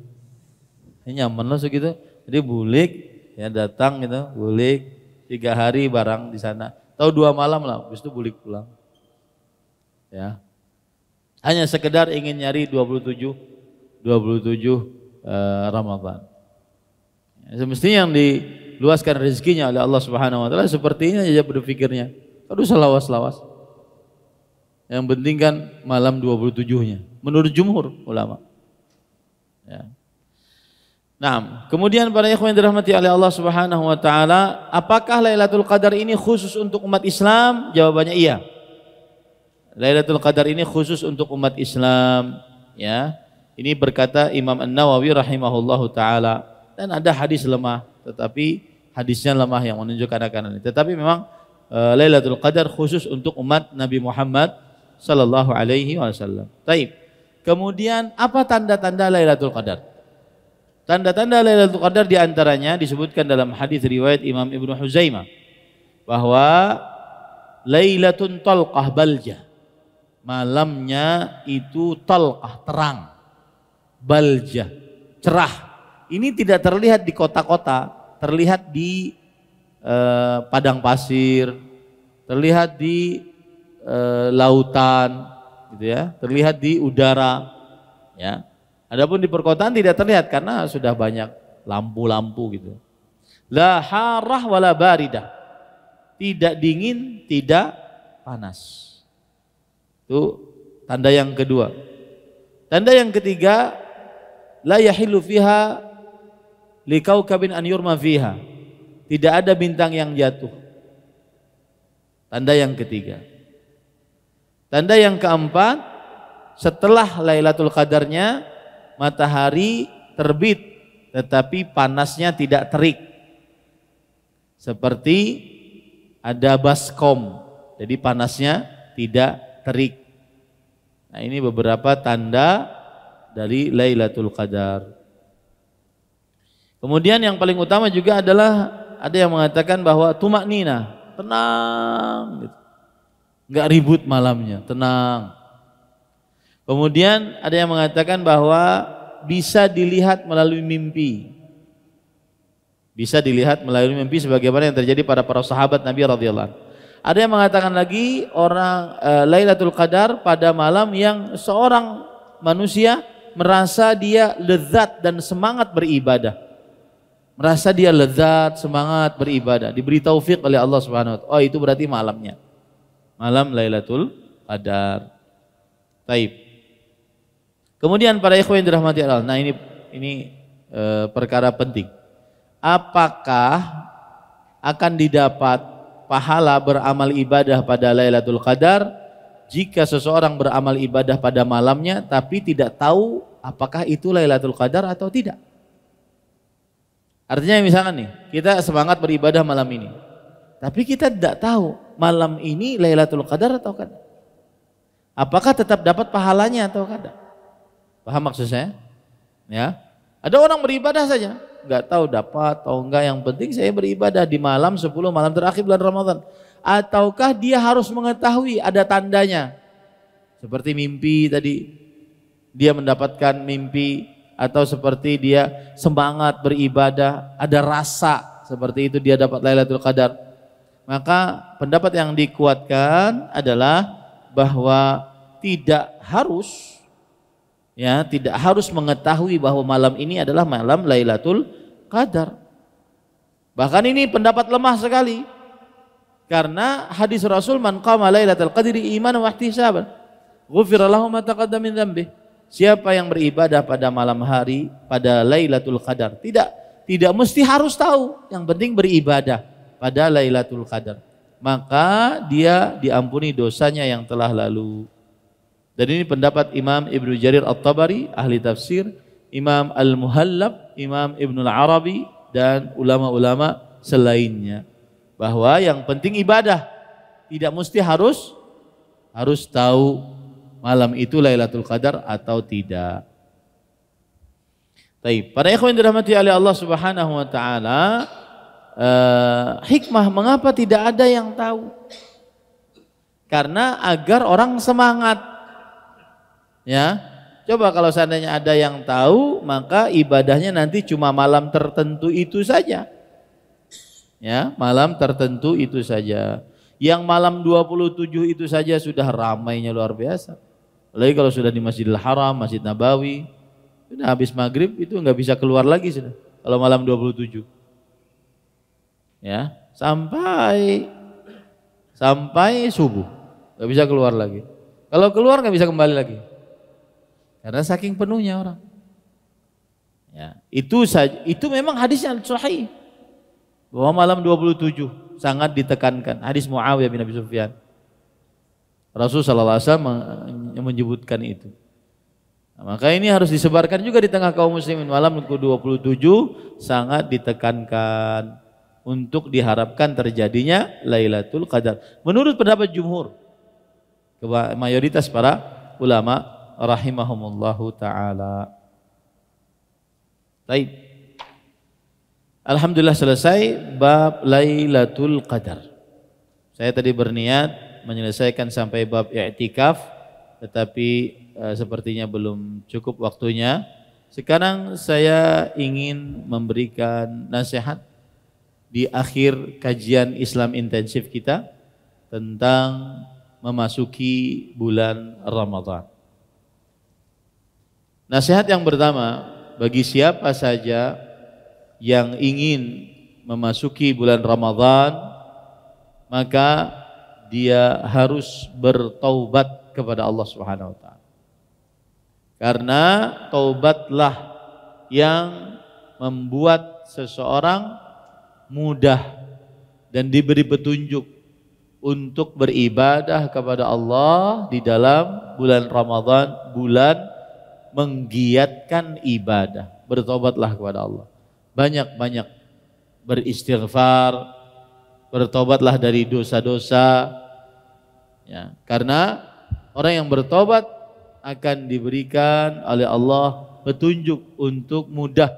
Ini nyaman loh segitu. Jadi bulik ya, datang gitu, bulik 3 hari barang di sana. Tahu 2 malam lah, habis itu bulik pulang. Ya. Hanya sekedar ingin nyari 27 Ramadan. Ya, semestinya yang diluaskan rezekinya oleh Allah Subhanahu wa taala seperti ini aja berpikirnya. Aduh selawas-lawas. Yang penting kan malam 27-nya menurut jumhur ulama. Ya. Nah, kemudian para ikhwan yang dirahmati oleh Allah Subhanahu wa taala, apakah Lailatul Qadar ini khusus untuk umat Islam? Jawabannya iya. Lailatul Qadar ini khusus untuk umat Islam, ya. Ini berkata Imam An-Nawawi rahimahullahu taala, dan ada hadis lemah, tetapi hadisnya lemah yang menunjukkan akan ini. Tetapi memang Lailatul Qadar khusus untuk umat Nabi Muhammad sallallahu alaihi wasallam. Baik. Kemudian apa tanda-tanda Lailatul Qadar? Tanda-tanda Lailatul Qadar diantaranya disebutkan dalam hadis riwayat Imam Ibnu Huzaimah bahwa Lailatun talqah baljah, malamnya itu talqah, terang, baljah, cerah. Ini tidak terlihat di kota-kota, terlihat di padang pasir, terlihat di lautan, gitu ya, terlihat di udara, ya. Adapun di perkotaan tidak terlihat karena sudah banyak lampu-lampu gitu. La harah wala baridah. Tidak dingin, tidak panas. Itu tanda yang kedua. Tanda yang ketiga, la yahillu fiha likaukabin an yurma fiha. Tidak ada bintang yang jatuh. Tanda yang ketiga. Tanda yang keempat, setelah Lailatul Qadarnya matahari terbit tetapi panasnya tidak terik, seperti ada baskom Jadi panasnya tidak terik. Nah, ini beberapa tanda dari Lailatul Qadar. Kemudian yang paling utama juga adalah ada yang mengatakan bahwa tumaknina, tenang gitu. Enggak ribut malamnya, tenang. Kemudian ada yang mengatakan bahwa bisa dilihat melalui mimpi. Bisa dilihat melalui mimpi sebagaimana yang terjadi pada para sahabat Nabi radhiyallahu anhu. Ada yang mengatakan lagi orang Lailatul Qadar pada malam yang seorang manusia merasa dia lezat dan semangat beribadah. Merasa dia lezat, semangat beribadah, diberi taufik oleh Allah Subhanahu wa taala. Oh, itu berarti malamnya. Malam Lailatul Qadar. Taib. Kemudian para ikhwan yang dirahmati Allah. Nah, ini perkara penting. Apakah akan didapat pahala beramal ibadah pada Lailatul Qadar jika seseorang beramal ibadah pada malamnya tapi tidak tahu apakah itu Lailatul Qadar atau tidak? Artinya misalkan nih, kita semangat beribadah malam ini, tapi kita tidak tahu malam ini Lailatul Qadar atau tidak. Apakah tetap dapat pahalanya atau tidak? Paham maksud saya? Ya. Ada orang beribadah saja, nggak tahu dapat atau enggak, yang penting saya beribadah di malam 10 malam terakhir bulan Ramadan. Ataukah dia harus mengetahui ada tandanya? Seperti mimpi tadi, dia mendapatkan mimpi, atau seperti dia semangat beribadah, ada rasa seperti itu dia dapat Lailatul Qadar. Maka pendapat yang dikuatkan adalah bahwa tidak harus mengetahui bahwa malam ini adalah malam Lailatul Qadar. Bahkan ini pendapat lemah sekali. Karena hadis Rasul, man qama Lailatul Qadri imanan wa ihtisaban, ghufira lahu ma taqaddama min dzambi. Siapa yang beribadah pada malam hari pada Lailatul Qadar, tidak mesti harus tahu, yang penting beribadah pada Lailatul Qadar, maka dia diampuni dosanya yang telah lalu. Dan ini pendapat Imam Ibnu Jarir At-Tabari, ahli tafsir, Imam Al-Muhallab, Imam Ibnu Al-Arabi, dan ulama-ulama selainnya, bahwa yang penting ibadah, tidak mesti harus tahu malam itu Lailatul Qadar atau tidak. Baik, para ikhwan yang dirahmati oleh Allah Subhanahu wa taala, hikmah mengapa tidak ada yang tahu? Karena agar orang semangat. Ya. Coba kalau seandainya ada yang tahu, maka ibadahnya nanti cuma malam tertentu itu saja. Ya, malam tertentu itu saja. Yang malam 27 itu saja sudah ramainya luar biasa. Apalagi kalau sudah di Masjidil Haram, Masjid Nabawi, sudah habis maghrib itu nggak bisa keluar lagi sudah. Kalau malam 27, ya sampai subuh nggak bisa keluar lagi. Kalau keluar nggak bisa kembali lagi, karena saking penuhnya orang. Ya, itu memang hadisnya sahih bahwa malam 27 sangat ditekankan. Hadis Muawiyah bin Abi Sufyan. Rasulullah SAW menyebutkan itu. Nah, maka ini harus disebarkan juga di tengah kaum muslimin. Malam ke-27 sangat ditekankan untuk diharapkan terjadinya Lailatul Qadar. Menurut pendapat jumhur, mayoritas para ulama rahimahumullahu ta'ala. Baik. Alhamdulillah selesai bab Lailatul Qadar. Saya tadi berniat menyelesaikan sampai bab i'tikaf, tetapi sepertinya belum cukup waktunya. Sekarang saya ingin memberikan nasihat di akhir kajian Islam intensif kita tentang memasuki bulan Ramadan. Nasihat yang pertama, bagi siapa saja yang ingin memasuki bulan Ramadan, maka dia harus bertaubat kepada Allah Subhanahu wa taala. Karena taubatlah yang membuat seseorang mudah dan diberi petunjuk untuk beribadah kepada Allah di dalam bulan Ramadan, bulan menggiatkan ibadah. Bertobatlah kepada Allah. Banyak-banyak beristighfar, bertobatlah dari dosa-dosa, Ya, karena orang yang bertobat akan diberikan oleh Allah petunjuk untuk mudah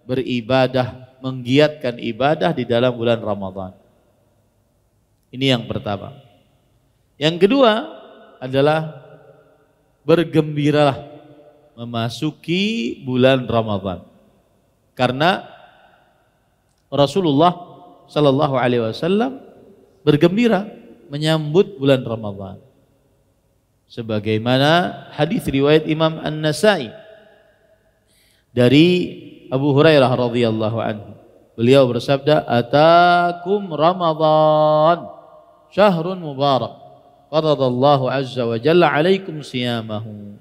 beribadah, menggiatkan ibadah di dalam bulan Ramadan. Ini yang pertama. Yang kedua adalah bergembiralah memasuki bulan Ramadan. Karena Rasulullah sallallahu alaihi wasallam bergembira menyambut bulan Ramadan. Sebagaimana hadis riwayat Imam An-Nasa'i dari Abu Hurairah radhiyallahu anhu. Beliau bersabda, "Atakum Ramadan, syahrun mubarak. Faradallahu azza wa jalla 'alaikum siyamahu.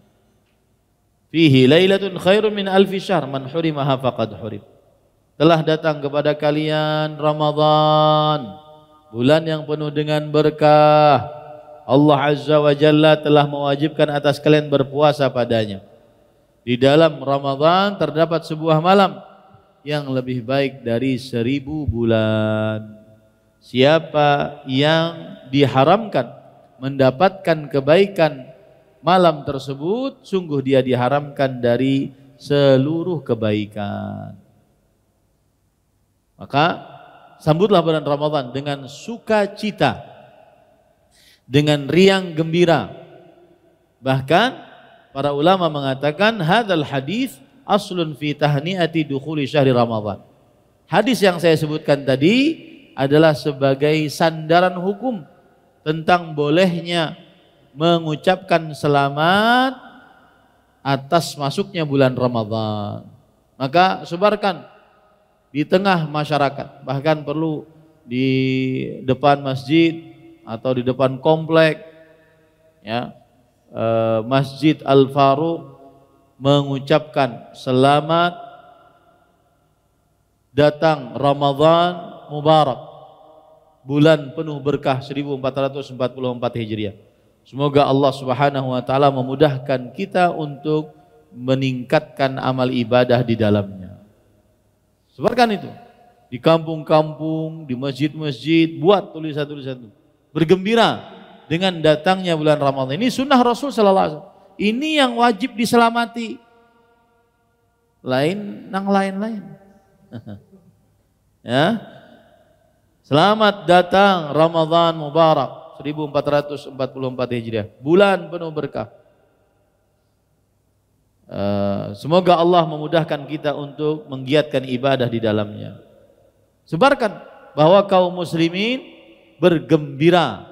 Fihi lailatun khairun min alfi syahr, man hurimaha faqad hurim." Telah datang kepada kalian Ramadan, bulan yang penuh dengan berkah. Allah azza wa jalla telah mewajibkan atas kalian berpuasa padanya. Di dalam Ramadan terdapat sebuah malam yang lebih baik dari 1000 bulan. Siapa yang diharamkan mendapatkan kebaikan malam tersebut, sungguh dia diharamkan dari seluruh kebaikan. Maka sambutlah bulan Ramadan dengan sukacita, dengan riang gembira. Bahkan para ulama mengatakan hadzal hadis aslun fi tahniati dukhuli syahri Ramadan. Hadis yang saya sebutkan tadi adalah sebagai sandaran hukum tentang bolehnya mengucapkan selamat atas masuknya bulan Ramadan. Maka sebarkan di tengah masyarakat, bahkan perlu di depan masjid atau di depan komplek, ya, Masjid Al-Faruq, mengucapkan selamat datang Ramadan Mubarak, bulan penuh berkah 1444 Hijriah. Semoga Allah Subhanahu wa taala memudahkan kita untuk meningkatkan amal ibadah di dalamnya. Sebarkan itu di kampung-kampung, di masjid-masjid, buat tulisan-tulisan itu. Bergembira dengan datangnya bulan Ramadan. Ini sunnah Rasul sallallahu alaihi wasallam. Ini yang wajib diselamati. Lain nang lain-lain. Ya. Selamat datang Ramadan Mubarak 1444 Hijriah. Bulan penuh berkah. Semoga Allah memudahkan kita untuk menggiatkan ibadah di dalamnya. Sebarkan bahwa kaum muslimin bergembira.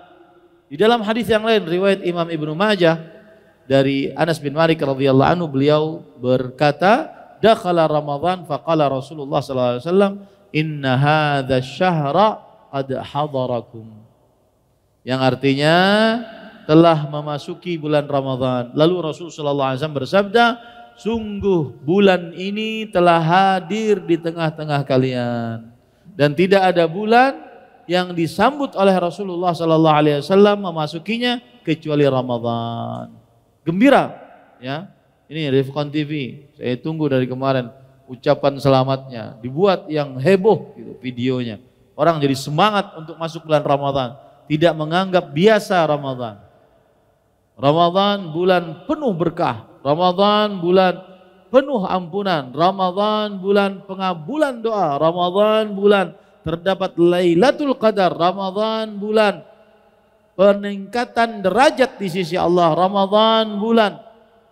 Di dalam hadis yang lain riwayat Imam Ibnu Majah dari Anas bin Malik radhiyallahu anhu, beliau berkata, "Dakhala Ramadan faqala Rasulullah sallallahu alaihi wasallam, inna hadza syahra qad hadarakum." Yang artinya telah memasuki bulan Ramadan. Lalu Rasul sallallahu alaihi wasallam bersabda, "Sungguh bulan ini telah hadir di tengah-tengah kalian." Dan tidak ada bulan yang disambut oleh Rasulullah sallallahu alaihi wasallam memasukinya kecuali Ramadan. Gembira, ya. Ini Rifqan TV. Saya tunggu dari kemarin ucapan selamatnya, dibuat yang heboh gitu videonya. Orang jadi semangat untuk masuk bulan Ramadan, tidak menganggap biasa Ramadan. Ramadan bulan penuh berkah, Ramadan bulan penuh ampunan, Ramadan bulan pengabulan doa, Ramadan bulan terdapat Lailatul Qadar, Ramadan bulan peningkatan derajat di sisi Allah, Ramadan bulan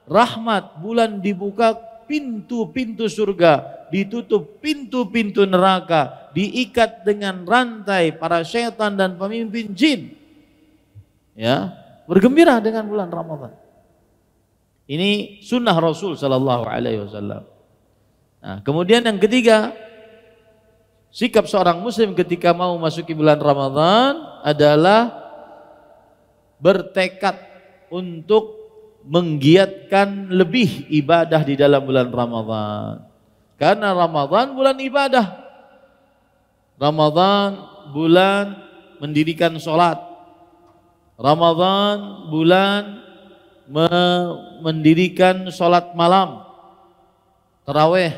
rahmat, bulan dibuka pintu-pintu surga, ditutup pintu-pintu neraka, diikat dengan rantai para syaitan dan pemimpin jin. Ya, bergembira dengan bulan Ramadan. Ini sunnah Rasul sallallahu alaihi wasallam. Nah, kemudian yang ketiga, sikap seorang muslim ketika mau masuki bulan Ramadan adalah bertekad untuk menggiatkan lebih ibadah di dalam bulan Ramadan. Karena Ramadan bulan ibadah. Ramadan bulan mendirikan sholat. Ramadan bulan mendirikan sholat malam, tarawih.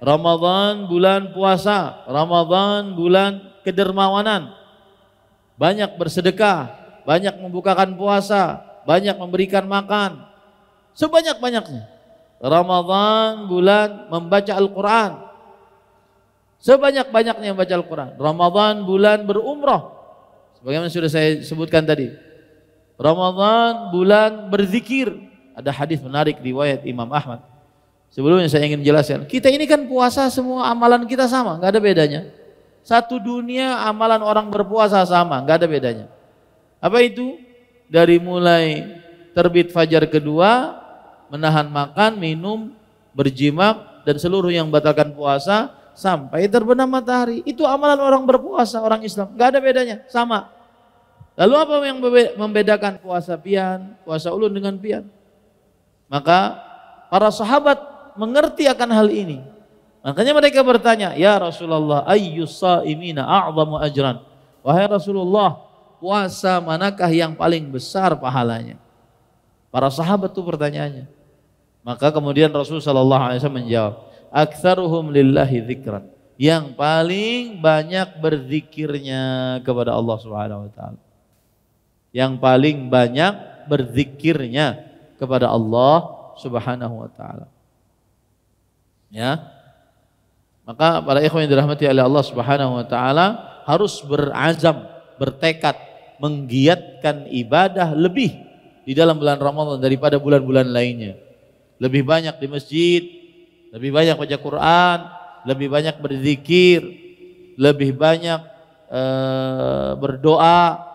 Ramadan bulan puasa. Ramadan bulan kedermawanan, banyak bersedekah. banyak membukakan puasa, banyak memberikan makan, sebanyak-banyaknya. Ramadan bulan membaca Al-Quran, sebanyak-banyaknya membaca Al-Quran. Ramadan bulan berumrah, sebagaimana sudah saya sebutkan tadi. Ramadan bulan berzikir. Ada hadis menarik riwayat Imam Ahmad. Sebelumnya saya ingin jelaskan, kita ini kan puasa, semua amalan kita sama, nggak ada bedanya. Satu dunia amalan orang berpuasa sama, nggak ada bedanya. Apa itu? Dari mulai terbit fajar kedua, menahan makan, minum, berjimak dan seluruh yang batalkan puasa sampai terbenam matahari. Itu amalan orang berpuasa, orang Islam, nggak ada bedanya, sama. Lalu apa yang membedakan puasa pian, puasa ulun dengan pian? Maka para sahabat mengerti akan hal ini. Makanya mereka bertanya, "Ya Rasulullah, ayyus shaimina a'zamu ajran?" Wahai Rasulullah, puasa manakah yang paling besar pahalanya? Para sahabat itu pertanyaannya. Maka kemudian Rasul sallallahu alaihi wasallam menjawab, "Aktsaruhum lillahi dzikran." Yang paling banyak berzikirnya kepada Allah Subhanahu wa taala. Yang paling banyak berzikirnya kepada Allah Subhanahu wa taala. Ya. Maka para ikhwan yang dirahmati oleh Allah Subhanahu wa taala harus berazam, bertekad menggiatkan ibadah lebih di dalam bulan Ramadan daripada bulan-bulan lainnya. Lebih banyak di masjid, lebih banyak baca Quran, lebih banyak berzikir, lebih banyak berdoa,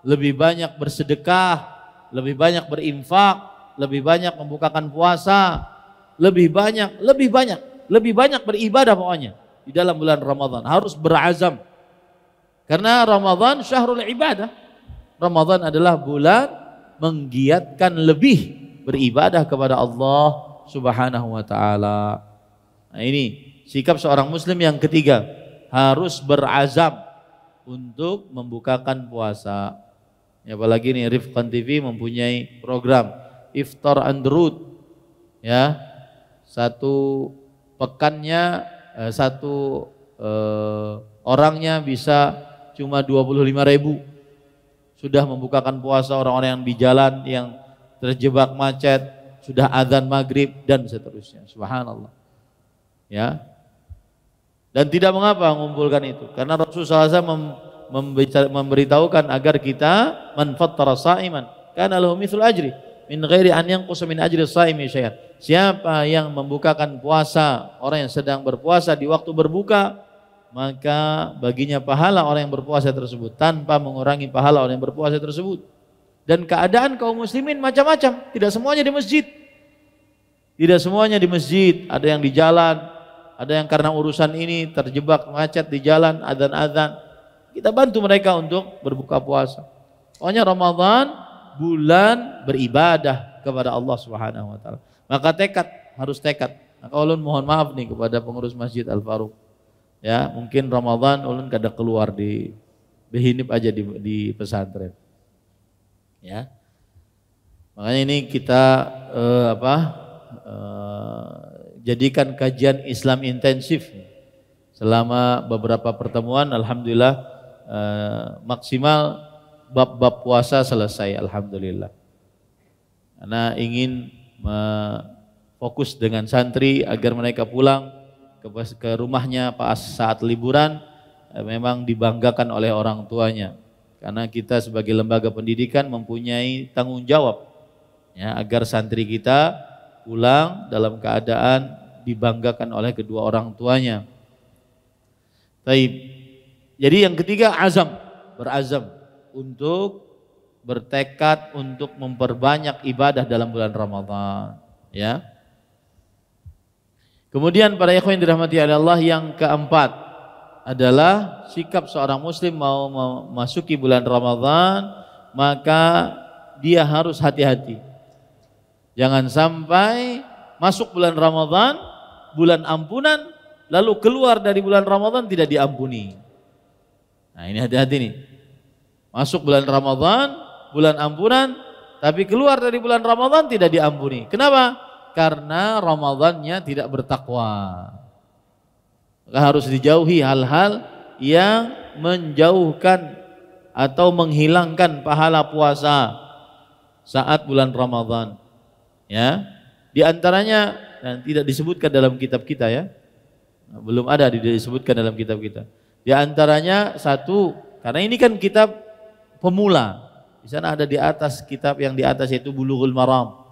lebih banyak bersedekah, lebih banyak berinfak, lebih banyak membukakan puasa, lebih banyak beribadah pokoknya di dalam bulan Ramadan. Harus berazam. Karena Ramadan syahrul ibadah. Ramadan adalah bulan menggiatkan lebih beribadah kepada Allah Subhanahu wa taala. Nah, ini sikap seorang muslim yang ketiga, harus berazam untuk membukakan puasa. Ya, apalagi nih Rifqan TV mempunyai program Iftar and Root. Ya. Satu pekannya orangnya bisa cuma 25.000. Sudah membukakan puasa orang-orang yang di jalan yang terjebak macet, sudah azan maghrib dan seterusnya. Subhanallah. Ya. Dan tidak mengapa mengumpulkan itu, karena Rasulullah SAW memberitahukan agar kita man fattara sa'iman kana lahu mithlu ajri min ghairi an yanqusa min ajri shaimi syai'an. Siapa yang membukakan puasa, orang yang sedang berpuasa di waktu berbuka, maka baginya pahala orang yang berpuasa tersebut tanpa mengurangi pahala orang yang berpuasa tersebut. Dan keadaan kaum muslimin macam-macam, tidak semuanya di masjid. Tidak semuanya di masjid, ada yang di jalan, ada yang karena urusan ini terjebak macet di jalan, adzan-adzan. Kita bantu mereka untuk berbuka puasa. Pokoknya Ramadan bulan beribadah kepada Allah Subhanahu wa taala. Maka harus tekad. Maka ulun mohon maaf nih kepada pengurus Masjid Al-Faruq. Ya, mungkin Ramadan ulun kada keluar di behinip aja di pesantren. Ya. Makanya ini kita jadikan kajian Islam intensif selama beberapa pertemuan. Alhamdulillah maksimal bab-bab puasa selesai, alhamdulillah. Karena ingin fokus dengan santri agar mereka pulang ke rumahnya pas saat liburan memang dibanggakan oleh orang tuanya. Karena kita sebagai lembaga pendidikan mempunyai tanggung jawab ya, agar santri kita pulang dalam keadaan dibanggakan oleh kedua orang tuanya. Baik. Jadi yang ketiga berazam untuk bertekad untuk memperbanyak ibadah dalam bulan Ramadan, ya. Kemudian para ikhwan yang dirahmati oleh Allah, yang keempat adalah sikap seorang muslim mau memasuki bulan Ramadan, maka dia harus hati-hati. Jangan sampai masuk bulan Ramadan, bulan ampunan, lalu keluar dari bulan Ramadan tidak diampuni. Nah, ini hati-hati nih. Masuk bulan Ramadan, bulan ampunan, tapi keluar dari bulan Ramadan tidak diampuni. Kenapa? Karena Ramadannya tidak bertakwa. Maka harus dijauhi hal-hal yang menjauhkan atau menghilangkan pahala puasa saat bulan Ramadan. Ya, di antaranya dan tidak disebutkan dalam kitab kita ya. Belum ada disebutkan dalam kitab kita. Di antaranya satu, karena ini kan kitab pemula. Di sana ada di atas kitab yang di atas yaitu Bulughul Maram.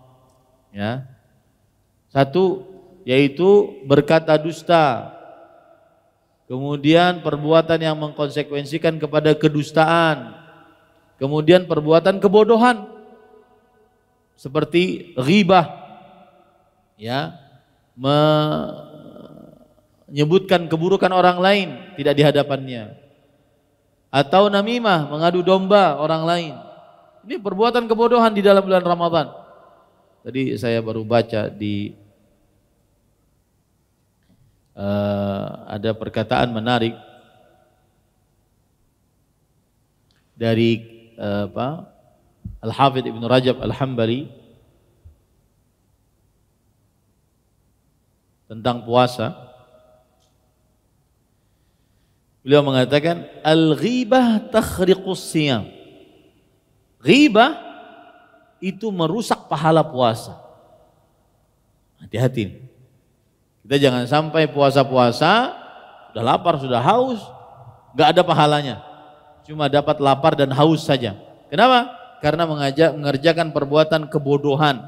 Ya. Satu yaitu berkata dusta. Kemudian perbuatan yang mengkonsekuensikan kepada kedustaan. Kemudian perbuatan kebodohan seperti ghibah, ya, menyebutkan keburukan orang lain tidak di hadapannya, atau namimah, mengadu domba orang lain. Ini perbuatan kebodohan di dalam bulan Ramadan. Tadi saya baru baca di ada perkataan menarik dari Al-Hafidh Ibn Rajab Al-Hambali tentang puasa. Beliau mengatakan al-ghibah takhriqus siyam. Ghibah itu merusak pahala puasa. Hati-hati. Kita jangan sampai puasa-puasa sudah lapar, sudah haus, enggak ada pahalanya. Cuma dapat lapar dan haus saja. Kenapa? Karena mengerjakan perbuatan kebodohan.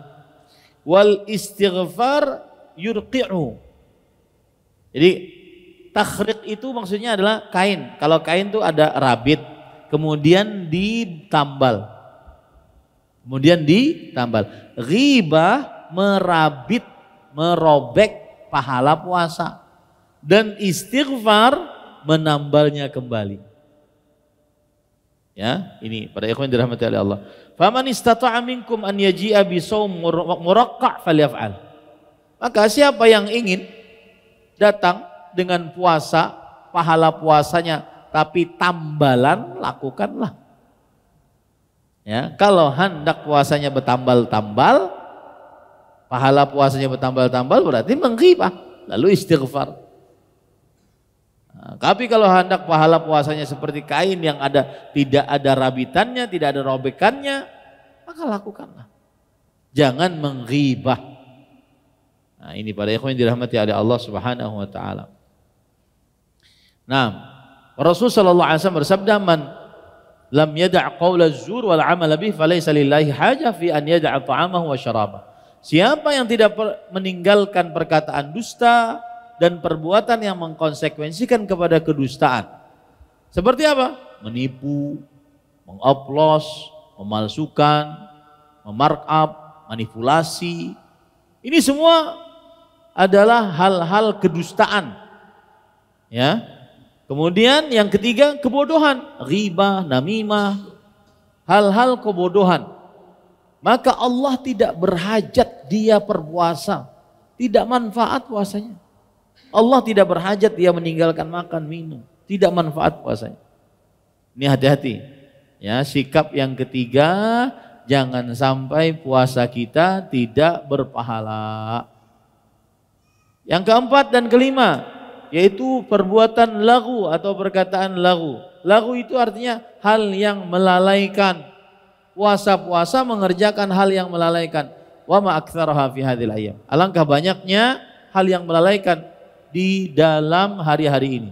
Wal istighfar yurqi'u. Jadi takhriq itu maksudnya adalah kain. Kalau kain itu ada rabit, kemudian ditambal. Ghibah merabit, merobek pahala puasa, dan istighfar menambalnya kembali. Ya, ini para ikhwan dirahmati oleh Allah. Faman istata'a minkum an yaji'a bi shaum muraqqa' falyaf'al. Maka siapa yang ingin datang dengan puasa, pahala puasanya tapi tambalan, lakukanlah. Ya, kalau hendak puasanya bertambal-tambal, pahala puasanya bertambal-tambal, berarti menghibah, lalu istighfar. Nah, tapi kalau hendak pahala puasanya seperti kain yang tidak ada rabitannya, tidak ada robekannya, maka lakukanlah. Jangan menghibah. Nah, ini para ikhwan yang dirahmati oleh Allah Subhanahu wa taala. Nah, Rasul sallallahu alaihi wasallam bersabda, "Man lam yada' qaula az-zur wal 'amala bih falaysa lillahi hajah fi an yada'a ta'amahu wa syarabah." Siapa yang tidak meninggalkan perkataan dusta dan perbuatan yang mengkonsekuensikan kepada kedustaan. Seperti apa? Menipu, mengoplos, memalsukan, memarkup, manipulasi. Ini semua adalah hal-hal kedustaan. Ya. Kemudian yang ketiga, kebodohan, ghibah, namimah, hal-hal kebodohan. Maka Allah tidak berhajat dia berpuasa, tidak manfaat puasanya. Allah tidak berhajat dia meninggalkan makan minum, tidak manfaat puasanya. Ini hati-hati. Ya, sikap yang ketiga, jangan sampai puasa kita tidak berpahala. Yang keempat dan kelima, yaitu perbuatan laghu atau perkataan laghu. Laghu itu artinya hal yang melalaikan. Puasa-puasa mengerjakan hal yang melalaikan. Wa ma aktsaraha fi hadhil ayyam. Alangkah banyaknya hal yang melalaikan di dalam hari-hari ini.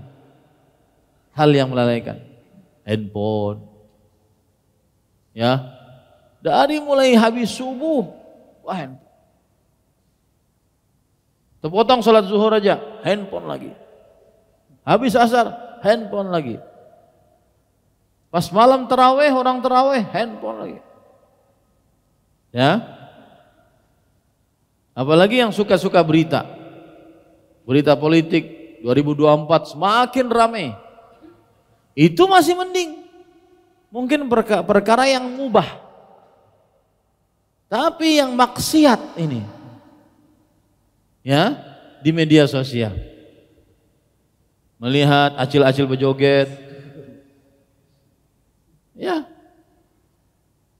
Hal yang melalaikan. Handphone. Ya. Dari mulai habis subuh, wah handphone. Terpotong sholat zuhur aja, handphone lagi. Habis asar, handphone lagi. Pas malam terawih, orang terawih, handphone lagi. Ya. Apalagi yang suka-suka berita. Berita politik 2024 semakin ramai. Itu masih mending. Mungkin perkara yang mubah. Tapi yang maksiat ini. Ya, di media sosial. Melihat acil-acil berjoget. Ya,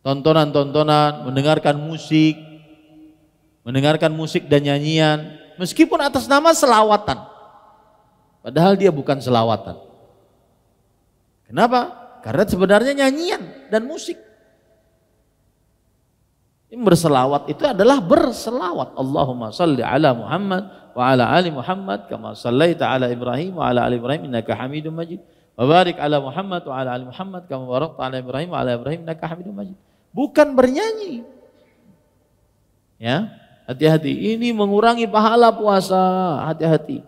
tontonan-tontonan, mendengarkan musik dan nyanyian, meskipun atas nama selawatan, padahal dia bukan selawatan. Kenapa? Karena sebenarnya nyanyian dan musik. Berselawat itu adalah berselawat. Allahumma salli ala Muhammad wa ala ali Muhammad kama sallaita ala Ibrahim wa ala ali Ibrahim innaka Hamidum Majid. Wa barik ala Muhammad wa ala ali Muhammad kama barakta ala Ibrahim wa ala Ibrahim innaka Hamidum Majid. Bukan bernyanyi. Ya, hati-hati. Ini mengurangi pahala puasa. Hati-hati.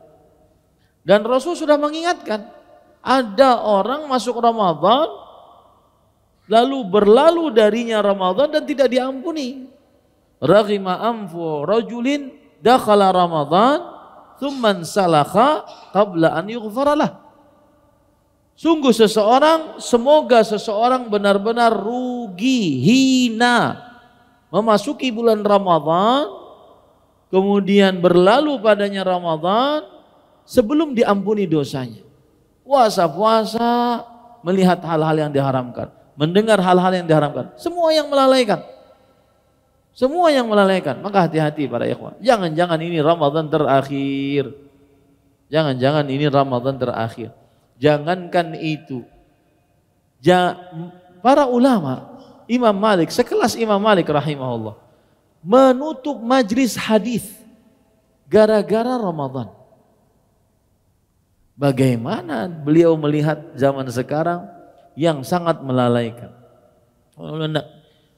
Dan Rasul sudah mengingatkan, ada orang masuk Ramadan lalu berlalu darinya Ramadan dan tidak diampuni. Raghima anfu rajulin dakhala Ramadan thumma salakha qabla an yughfaralah. Sungguh semoga seseorang benar-benar rugi, hina memasuki bulan Ramadan, kemudian berlalu padanya Ramadan sebelum diampuni dosanya. Puasa-puasa melihat hal-hal yang diharamkan, mendengar hal-hal yang diharamkan, semua yang melalaikan. Semua yang melalaikan. Maka hati-hati para ikhwan. Jangan-jangan ini Ramadan terakhir. Jangan-jangan ini Ramadan terakhir. Jangankan itu. Para ulama, Imam Malik, sekelas Imam Malik rahimahullah, menutup majlis hadis gara-gara Ramadan. Bagaimana beliau melihat zaman sekarang yang sangat melalaikan.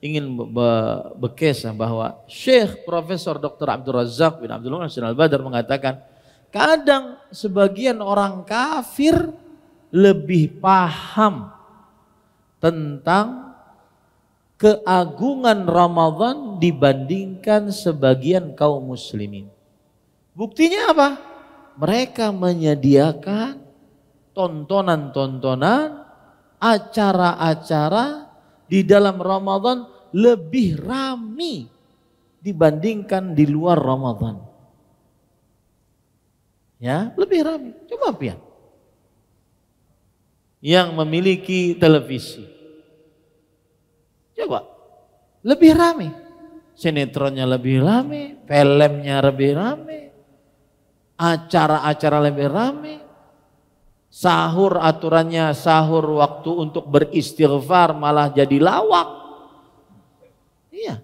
Ingin berkisah bahwa Syekh Profesor Dr. Abdul Razak bin Abdul Muhsin Al-Badr mengatakan, kadang sebagian orang kafir lebih paham tentang keagungan Ramadan dibandingkan sebagian kaum muslimin. Buktinya apa? Mereka menyediakan tontonan-tontonan, acara-acara di dalam Ramadan lebih ramai dibandingkan di luar Ramadan. Ya, lebih ramai. Coba pian. Yang memiliki televisi. Coba. Lebih ramai. Sinetronnya lebih ramai, filmnya lebih ramai, acara-acara lebih ramai. Sahur aturannya sahur waktu untuk beristighfar malah jadi lawak. Iya.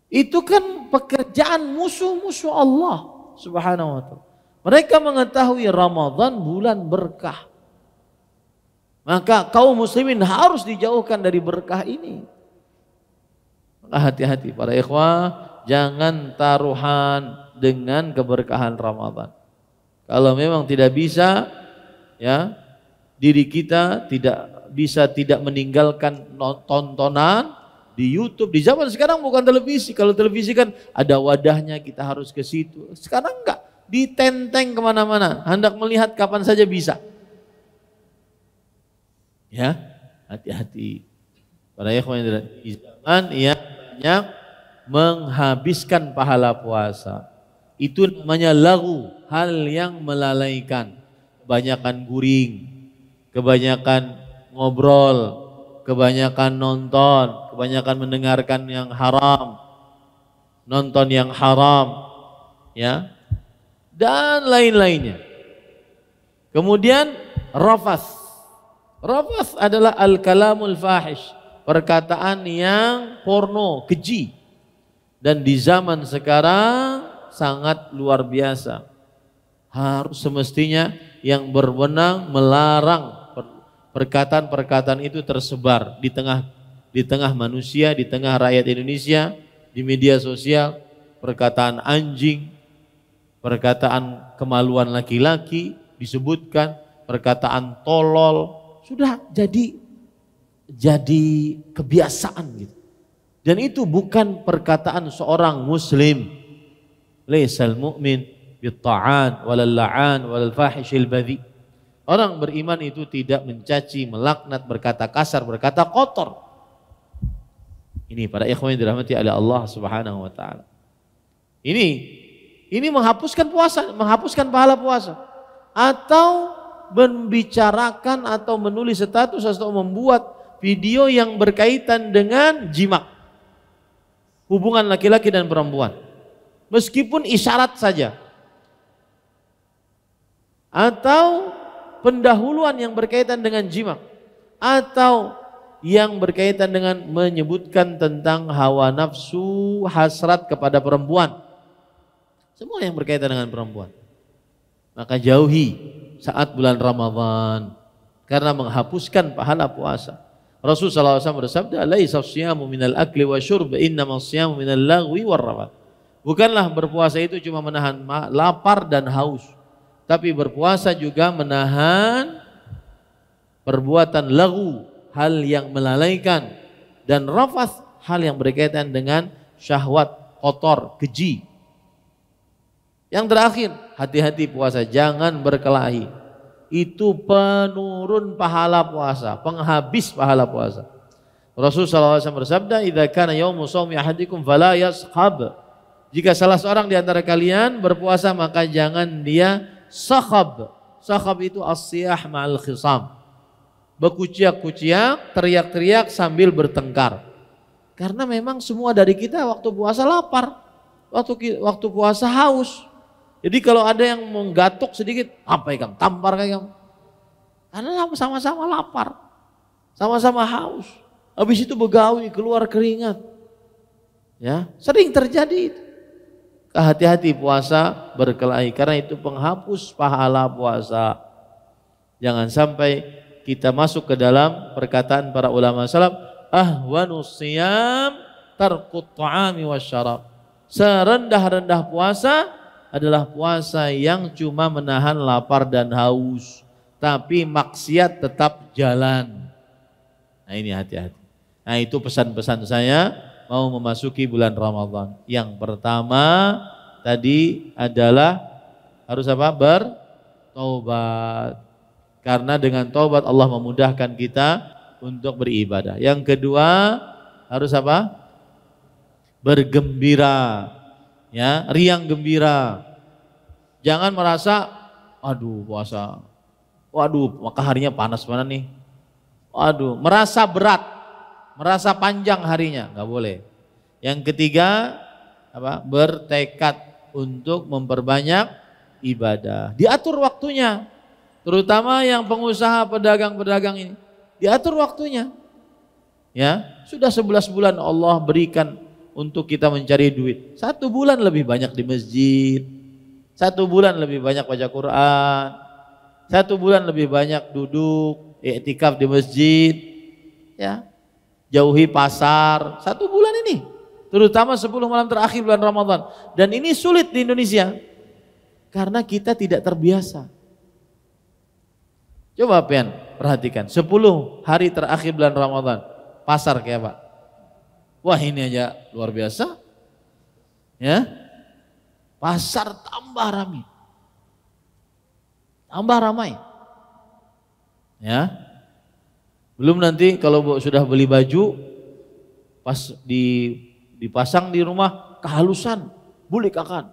Itu kan pekerjaan musuh-musuh Allah Subhanahu wa taala. Mereka mengetahui Ramadan bulan berkah. Maka kaum muslimin harus dijauhkan dari berkah ini. Maka hati-hati para ikhwah, jangan taruhan dengan keberkahan Ramadan. Kalau memang tidak bisa, ya, diri kita tidak meninggalkan tontonan di YouTube. Di zaman sekarang bukan televisi. Kalau televisi kan ada wadahnya, kita harus ke situ. Sekarang enggak, ditenteng kemana-mana. Hendak melihat kapan saja bisa. Ya, hati-hati. Para ikhwan di zaman yang banyak menghabiskan pahala puasa. Itu namanya lagu, hal yang melalaikan. Kebanyakan guring, kebanyakan ngobrol, kebanyakan nonton, kebanyakan mendengarkan yang haram, nonton yang haram, ya, dan lain-lainnya. Kemudian rafath. Rafath adalah al-kalamul fahish, perkataan yang porno, keji. Dan di zaman sekarang sangat luar biasa. Harus semestinya yang berwenang melarang perkataan-perkataan itu tersebar di tengah manusia, di tengah rakyat Indonesia, di media sosial. Perkataan anjing, perkataan kemaluan laki-laki disebutkan, perkataan tolol, sudah jadi kebiasaan gitu. Dan itu bukan perkataan seorang muslim. Laisal mu'min bitta'an walal la'an walal fahishil badhi. Orang beriman itu tidak mencaci, melaknat, berkata kasar, berkata kotor. Ini para ikhwan yang dirahmati oleh Allah Subhanahu wa taala. Ini menghapuskan puasa, menghapuskan pahala puasa. Atau membicarakan atau menulis status atau membuat video yang berkaitan dengan jima, hubungan laki-laki dan perempuan, meskipun isyarat saja, atau pendahuluan yang berkaitan dengan jima, atau yang berkaitan dengan menyebutkan tentang hawa nafsu, hasrat kepada perempuan. Semua yang berkaitan dengan perempuan. Maka jauhi saat bulan Ramadan karena menghapuskan pahala puasa. Rasulullah SAW bersabda, "Laisa siyamu minal akli wa syurb, innama siyamu minal lagwi war rafath." Bukanlah berpuasa itu cuma menahan lapar dan haus, tapi berpuasa juga menahan perbuatan lagu, hal yang melalaikan, dan rafath, hal yang berkaitan dengan syahwat kotor, keji. Yang terakhir, hati-hati puasa, jangan berkelahi. Itu penurun pahala puasa, penghabis pahala puasa. Rasulullah SAW bersabda, "Idza kana yaumu shaumi ahadikum fala yaskhab." Jika salah seorang di antara kalian berpuasa, maka jangan dia sakhab. Sakhab itu as-siyah ma'al khisam. Berkuciak-kuciak, teriak-teriak sambil bertengkar. Karena memang semua dari kita waktu puasa lapar, waktu puasa haus. Jadi kalau ada yang menggatuk sedikit, apa ikan tampar kayak kamu. Karena sama-sama lapar, sama-sama haus. Habis itu begawi, keluar keringat. Ya, sering terjadi itu. Hati-hati puasa berkelahi karena itu penghapus pahala puasa. Jangan sampai kita masuk ke dalam perkataan para ulama salaf, ahwanus siyam tarkut ta'ami wasyarab. Serendah-rendah puasa adalah puasa yang cuma menahan lapar dan haus, tapi maksiat tetap jalan. Nah ini hati-hati. Nah itu pesan-pesan saya mau memasuki bulan Ramadan. Yang pertama tadi adalah harus apa? Bertaubat. Karena dengan taubat Allah memudahkan kita untuk beribadah. Yang kedua harus apa? Bergembira. Ya, riang gembira. Jangan merasa, aduh puasa, waduh maka harinya panas banget nih. Waduh, merasa berat, merasa panjang harinya, nggak boleh. Yang ketiga, apa? Bertekad untuk memperbanyak ibadah. Diatur waktunya, terutama yang pengusaha pedagang-pedagang ini, diatur waktunya. Ya, sudah 11 bulan Allah berikan untuk kita mencari duit. 1 bulan lebih banyak di masjid, 1 bulan lebih banyak baca Quran, 1 bulan lebih banyak duduk i'tikaf di masjid, ya, jauhi pasar. 1 bulan ini, terutama 10 malam terakhir bulan Ramadan. Dan ini sulit di Indonesia karena kita tidak terbiasa. Coba Pian perhatikan, 10 hari terakhir bulan Ramadan, pasar kayak apa? Wah ini aja luar biasa, ya. Pasar tambah ramai, ya. Belum nanti kalau sudah beli baju, pas dipasang di rumah kehalusan, bulikakan.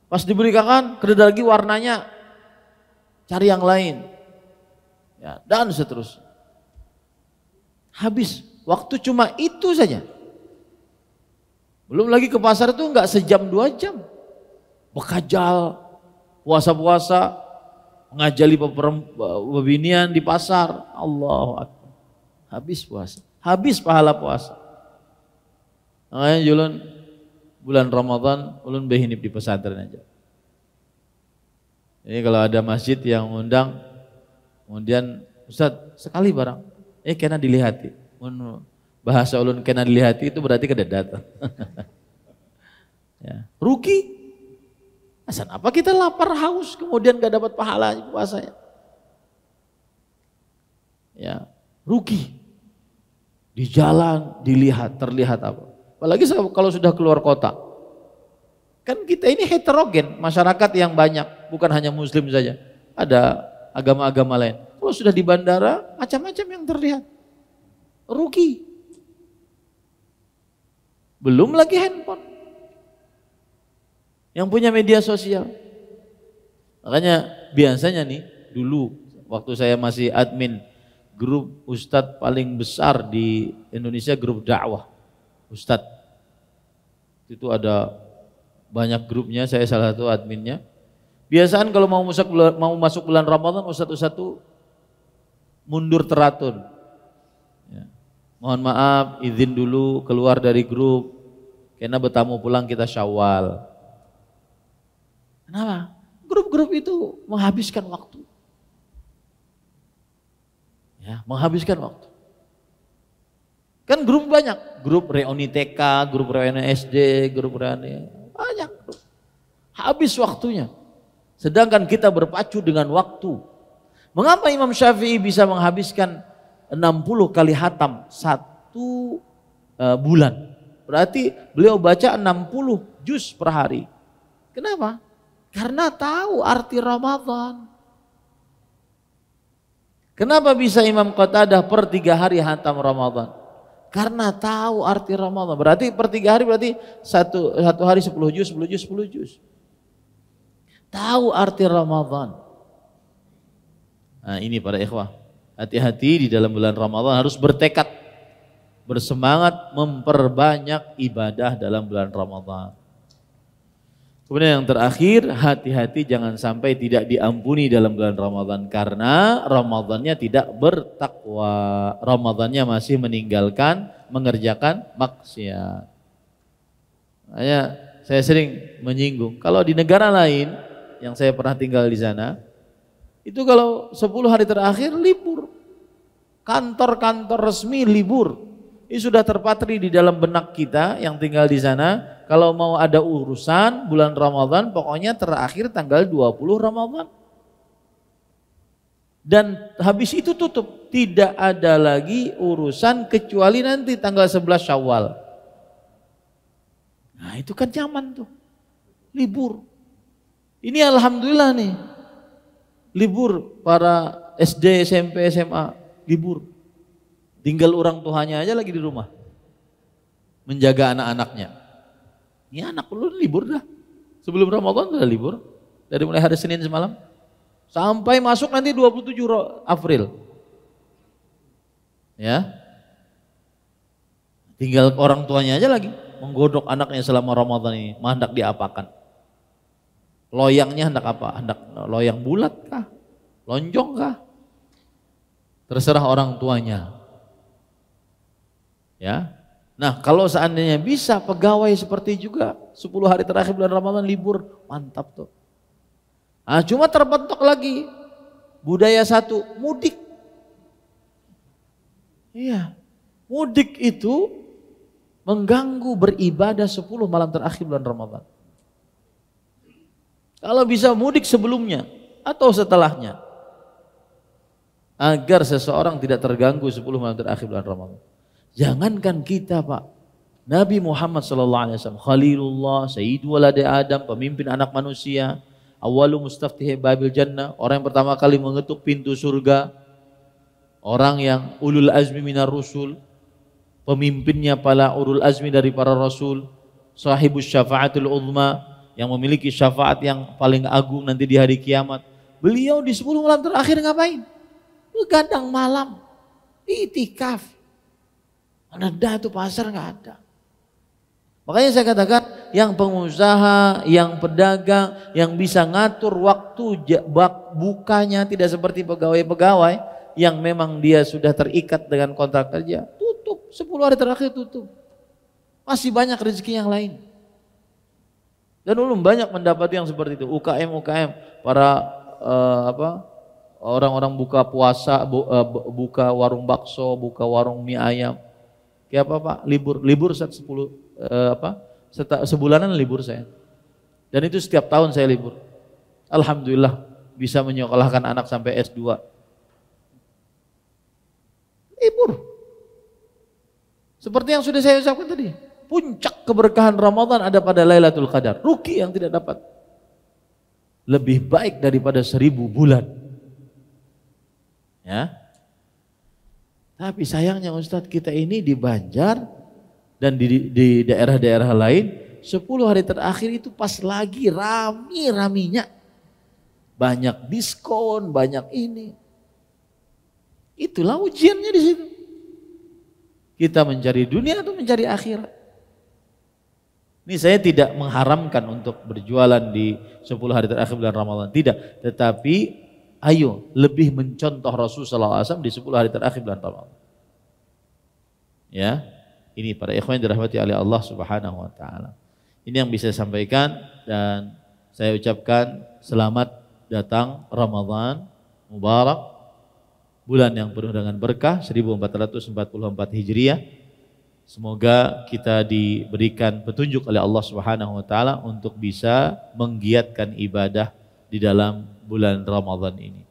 Pas dibulikakan, kedua lagi warnanya cari yang lain, ya, dan seterusnya. Habis waktu cuma itu saja. Belum lagi ke pasar itu enggak sejam 2 jam. Bekajal, puasa-puasa, mengajali pebinian di pasar. Allahu Akbar. Habis puasa, habis pahala puasa. Makanya julun bulan Ramadan ulun behinip di pesantren aja. Jadi kalau ada masjid yang undang, kemudian Ustaz sekali barang, kena dilihati. Bahasa ulun kena dilihati itu berarti kedadak. Ya, rugi. Asan apa kita lapar haus kemudian gak dapat pahala puasanya? Ya, rugi. Di jalan terlihat apa? Apalagi kalau sudah keluar kota. Kan kita ini heterogen, masyarakat yang banyak, bukan hanya muslim saja. Ada agama-agama lain. Kalau sudah di bandara, macam-macam yang terlihat. Rugi. Belum lagi handphone yang punya media sosial. Makanya biasanya nih dulu waktu saya masih admin grup ustadz paling besar di Indonesia, grup dakwah ustadz, itu ada banyak grupnya, saya salah satu adminnya. Biasaan kalau mau masuk bulan Ramadan ustadz-ustadz tuh mundur teratur, Mohon maaf, izin dulu keluar dari grup. Karena bertamu pulang kita Syawal. Kenapa? Grup-grup itu menghabiskan waktu. Ya, menghabiskan waktu. Kan grup banyak, grup reuni TK, grup reuni SD, grup reuni banyak. Habis waktunya. Sedangkan kita berpacu dengan waktu. Mengapa Imam Syafi'i bisa menghabiskan 60 kali hatam satu bulan? Berarti beliau baca 60 juz per hari. Kenapa? Karena tahu arti Ramadan. Kenapa bisa Imam Qatadah per 3 hari hatam Ramadan? Karena tahu arti Ramadan. Berarti per 3 hari berarti satu hari 10 juz, 10 juz, 10 juz. Tahu arti Ramadan. Nah ini para ikhwah, hati-hati di dalam bulan Ramadan, harus bertekad, bersemangat memperbanyak ibadah dalam bulan Ramadan. Kemudian yang terakhir, hati-hati jangan sampai tidak diampuni dalam bulan Ramadan karena Ramadannya tidak bertakwa, Ramadannya masih meninggalkan, mengerjakan maksiat. Makanya saya sering menyinggung, kalau di negara lain yang saya pernah tinggal di sana, itu kalau 10 hari terakhir libur, kantor-kantor resmi libur. Ini sudah terpatri di dalam benak kita yang tinggal di sana. Kalau mau ada urusan bulan Ramadan, pokoknya terakhir tanggal 20 Ramadan. Dan habis itu tutup, tidak ada lagi urusan kecuali nanti tanggal 11 Syawal. Nah itu kan nyaman tuh, libur. Ini alhamdulillah nih, libur para SD, SMP, SMA, libur. Tinggal orang tuanya aja lagi di rumah, menjaga anak-anaknya. Ini anak lu libur dah, sebelum Ramadan udah libur, dari mulai hari Senin semalam, sampai masuk nanti 27 April. Ya, tinggal orang tuanya aja lagi, menggodok anaknya selama Ramadan ini, hendak diapakan. Loyangnya hendak apa? Hendak loyang bulat kah? Lonjong kah? Terserah orang tuanya. Ya. Nah, kalau seandainya bisa pegawai seperti juga 10 hari terakhir bulan Ramadan libur, mantap tuh. Nah, cuma terbentuk lagi budaya satu, mudik. Iya. Mudik itu mengganggu beribadah 10 malam terakhir bulan Ramadan. Kalau bisa mudik sebelumnya atau setelahnya, agar seseorang tidak terganggu 10 malam terakhir bulan Ramadan. Jangankan kita Pak, Nabi Muhammad SAW, Khalilullah, Sayyidu waladi Adam, pemimpin anak manusia, awalu mustaftihi babil jannah, orang yang pertama kali mengetuk pintu surga, orang yang ulul azmi minar rusul, pemimpinnya para ulul azmi dari para rasul, sahibus syafaatul uzma, yang memiliki syafaat yang paling agung nanti di hari kiamat. Beliau di 10 malam terakhir ngapain? Begadang malam, itikaf. Ada tuh pasar nggak ada. Makanya saya katakan yang pengusaha, yang pedagang, yang bisa ngatur waktu bukanya tidak seperti pegawai-pegawai yang memang dia sudah terikat dengan kontrak kerja, tutup 10 hari terakhir tutup. Masih banyak rezeki yang lain. Dan belum banyak mendapat yang seperti itu. UKM para orang-orang buka puasa, buka warung bakso, buka warung mie ayam. Kayak apa Pak? Libur sebulanan libur saya. Dan itu setiap tahun saya libur. Alhamdulillah bisa menyekolahkan anak sampai S2. Libur. Seperti yang sudah saya ucapkan tadi. Puncak keberkahan Ramadan ada pada Lailatul Qadar. Rugi yang tidak dapat. Lebih baik daripada 1000 bulan. Ya. Tapi sayangnya Ustadz, kita ini di Banjar dan di daerah-daerah lain 10 hari terakhir itu pas lagi rami-raminya. Banyak diskon, banyak ini. Itulah ujiannya di situ. Kita mencari dunia atau mencari akhirat. Ini saya tidak mengharamkan untuk berjualan di 10 hari terakhir bulan Ramadan, tidak. Tetapi ayo lebih mencontoh Rasulullah SAW di 10 hari terakhir bulan Ramadan. Ya, ini para ikhwan yang dirahmati oleh Allah Subhanahu wa taala. Ini yang bisa saya sampaikan, dan saya ucapkan selamat datang Ramadan Mubarak, bulan yang penuh dengan berkah 1444 Hijriah. Semoga kita diberikan petunjuk oleh Allah Subhanahu wa taala untuk bisa menggiatkan ibadah di dalam bulan Ramadan ini.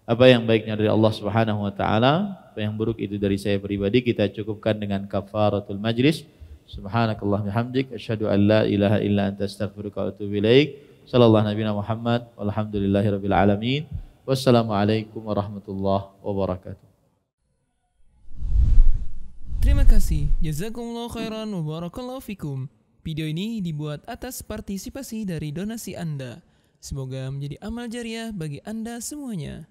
Apa yang baiknya dari Allah Subhanahu wa taala, apa yang buruk itu dari saya pribadi, kita cukupkan dengan kafaratul majlis. Subhanakallah bihamdik, asyhadu an la ilaha illa anta astaghfiruka wa atubu ilaik. Sallallahu nabiyana Muhammad walhamdulillahirabbil alamin. Wassalamualaikum warahmatullahi wabarakatuh. Terima kasih. Jazakumullah khairan wa barakallahu fikum. Video ini dibuat atas partisipasi dari donasi Anda. Semoga menjadi amal jariah bagi Anda semuanya.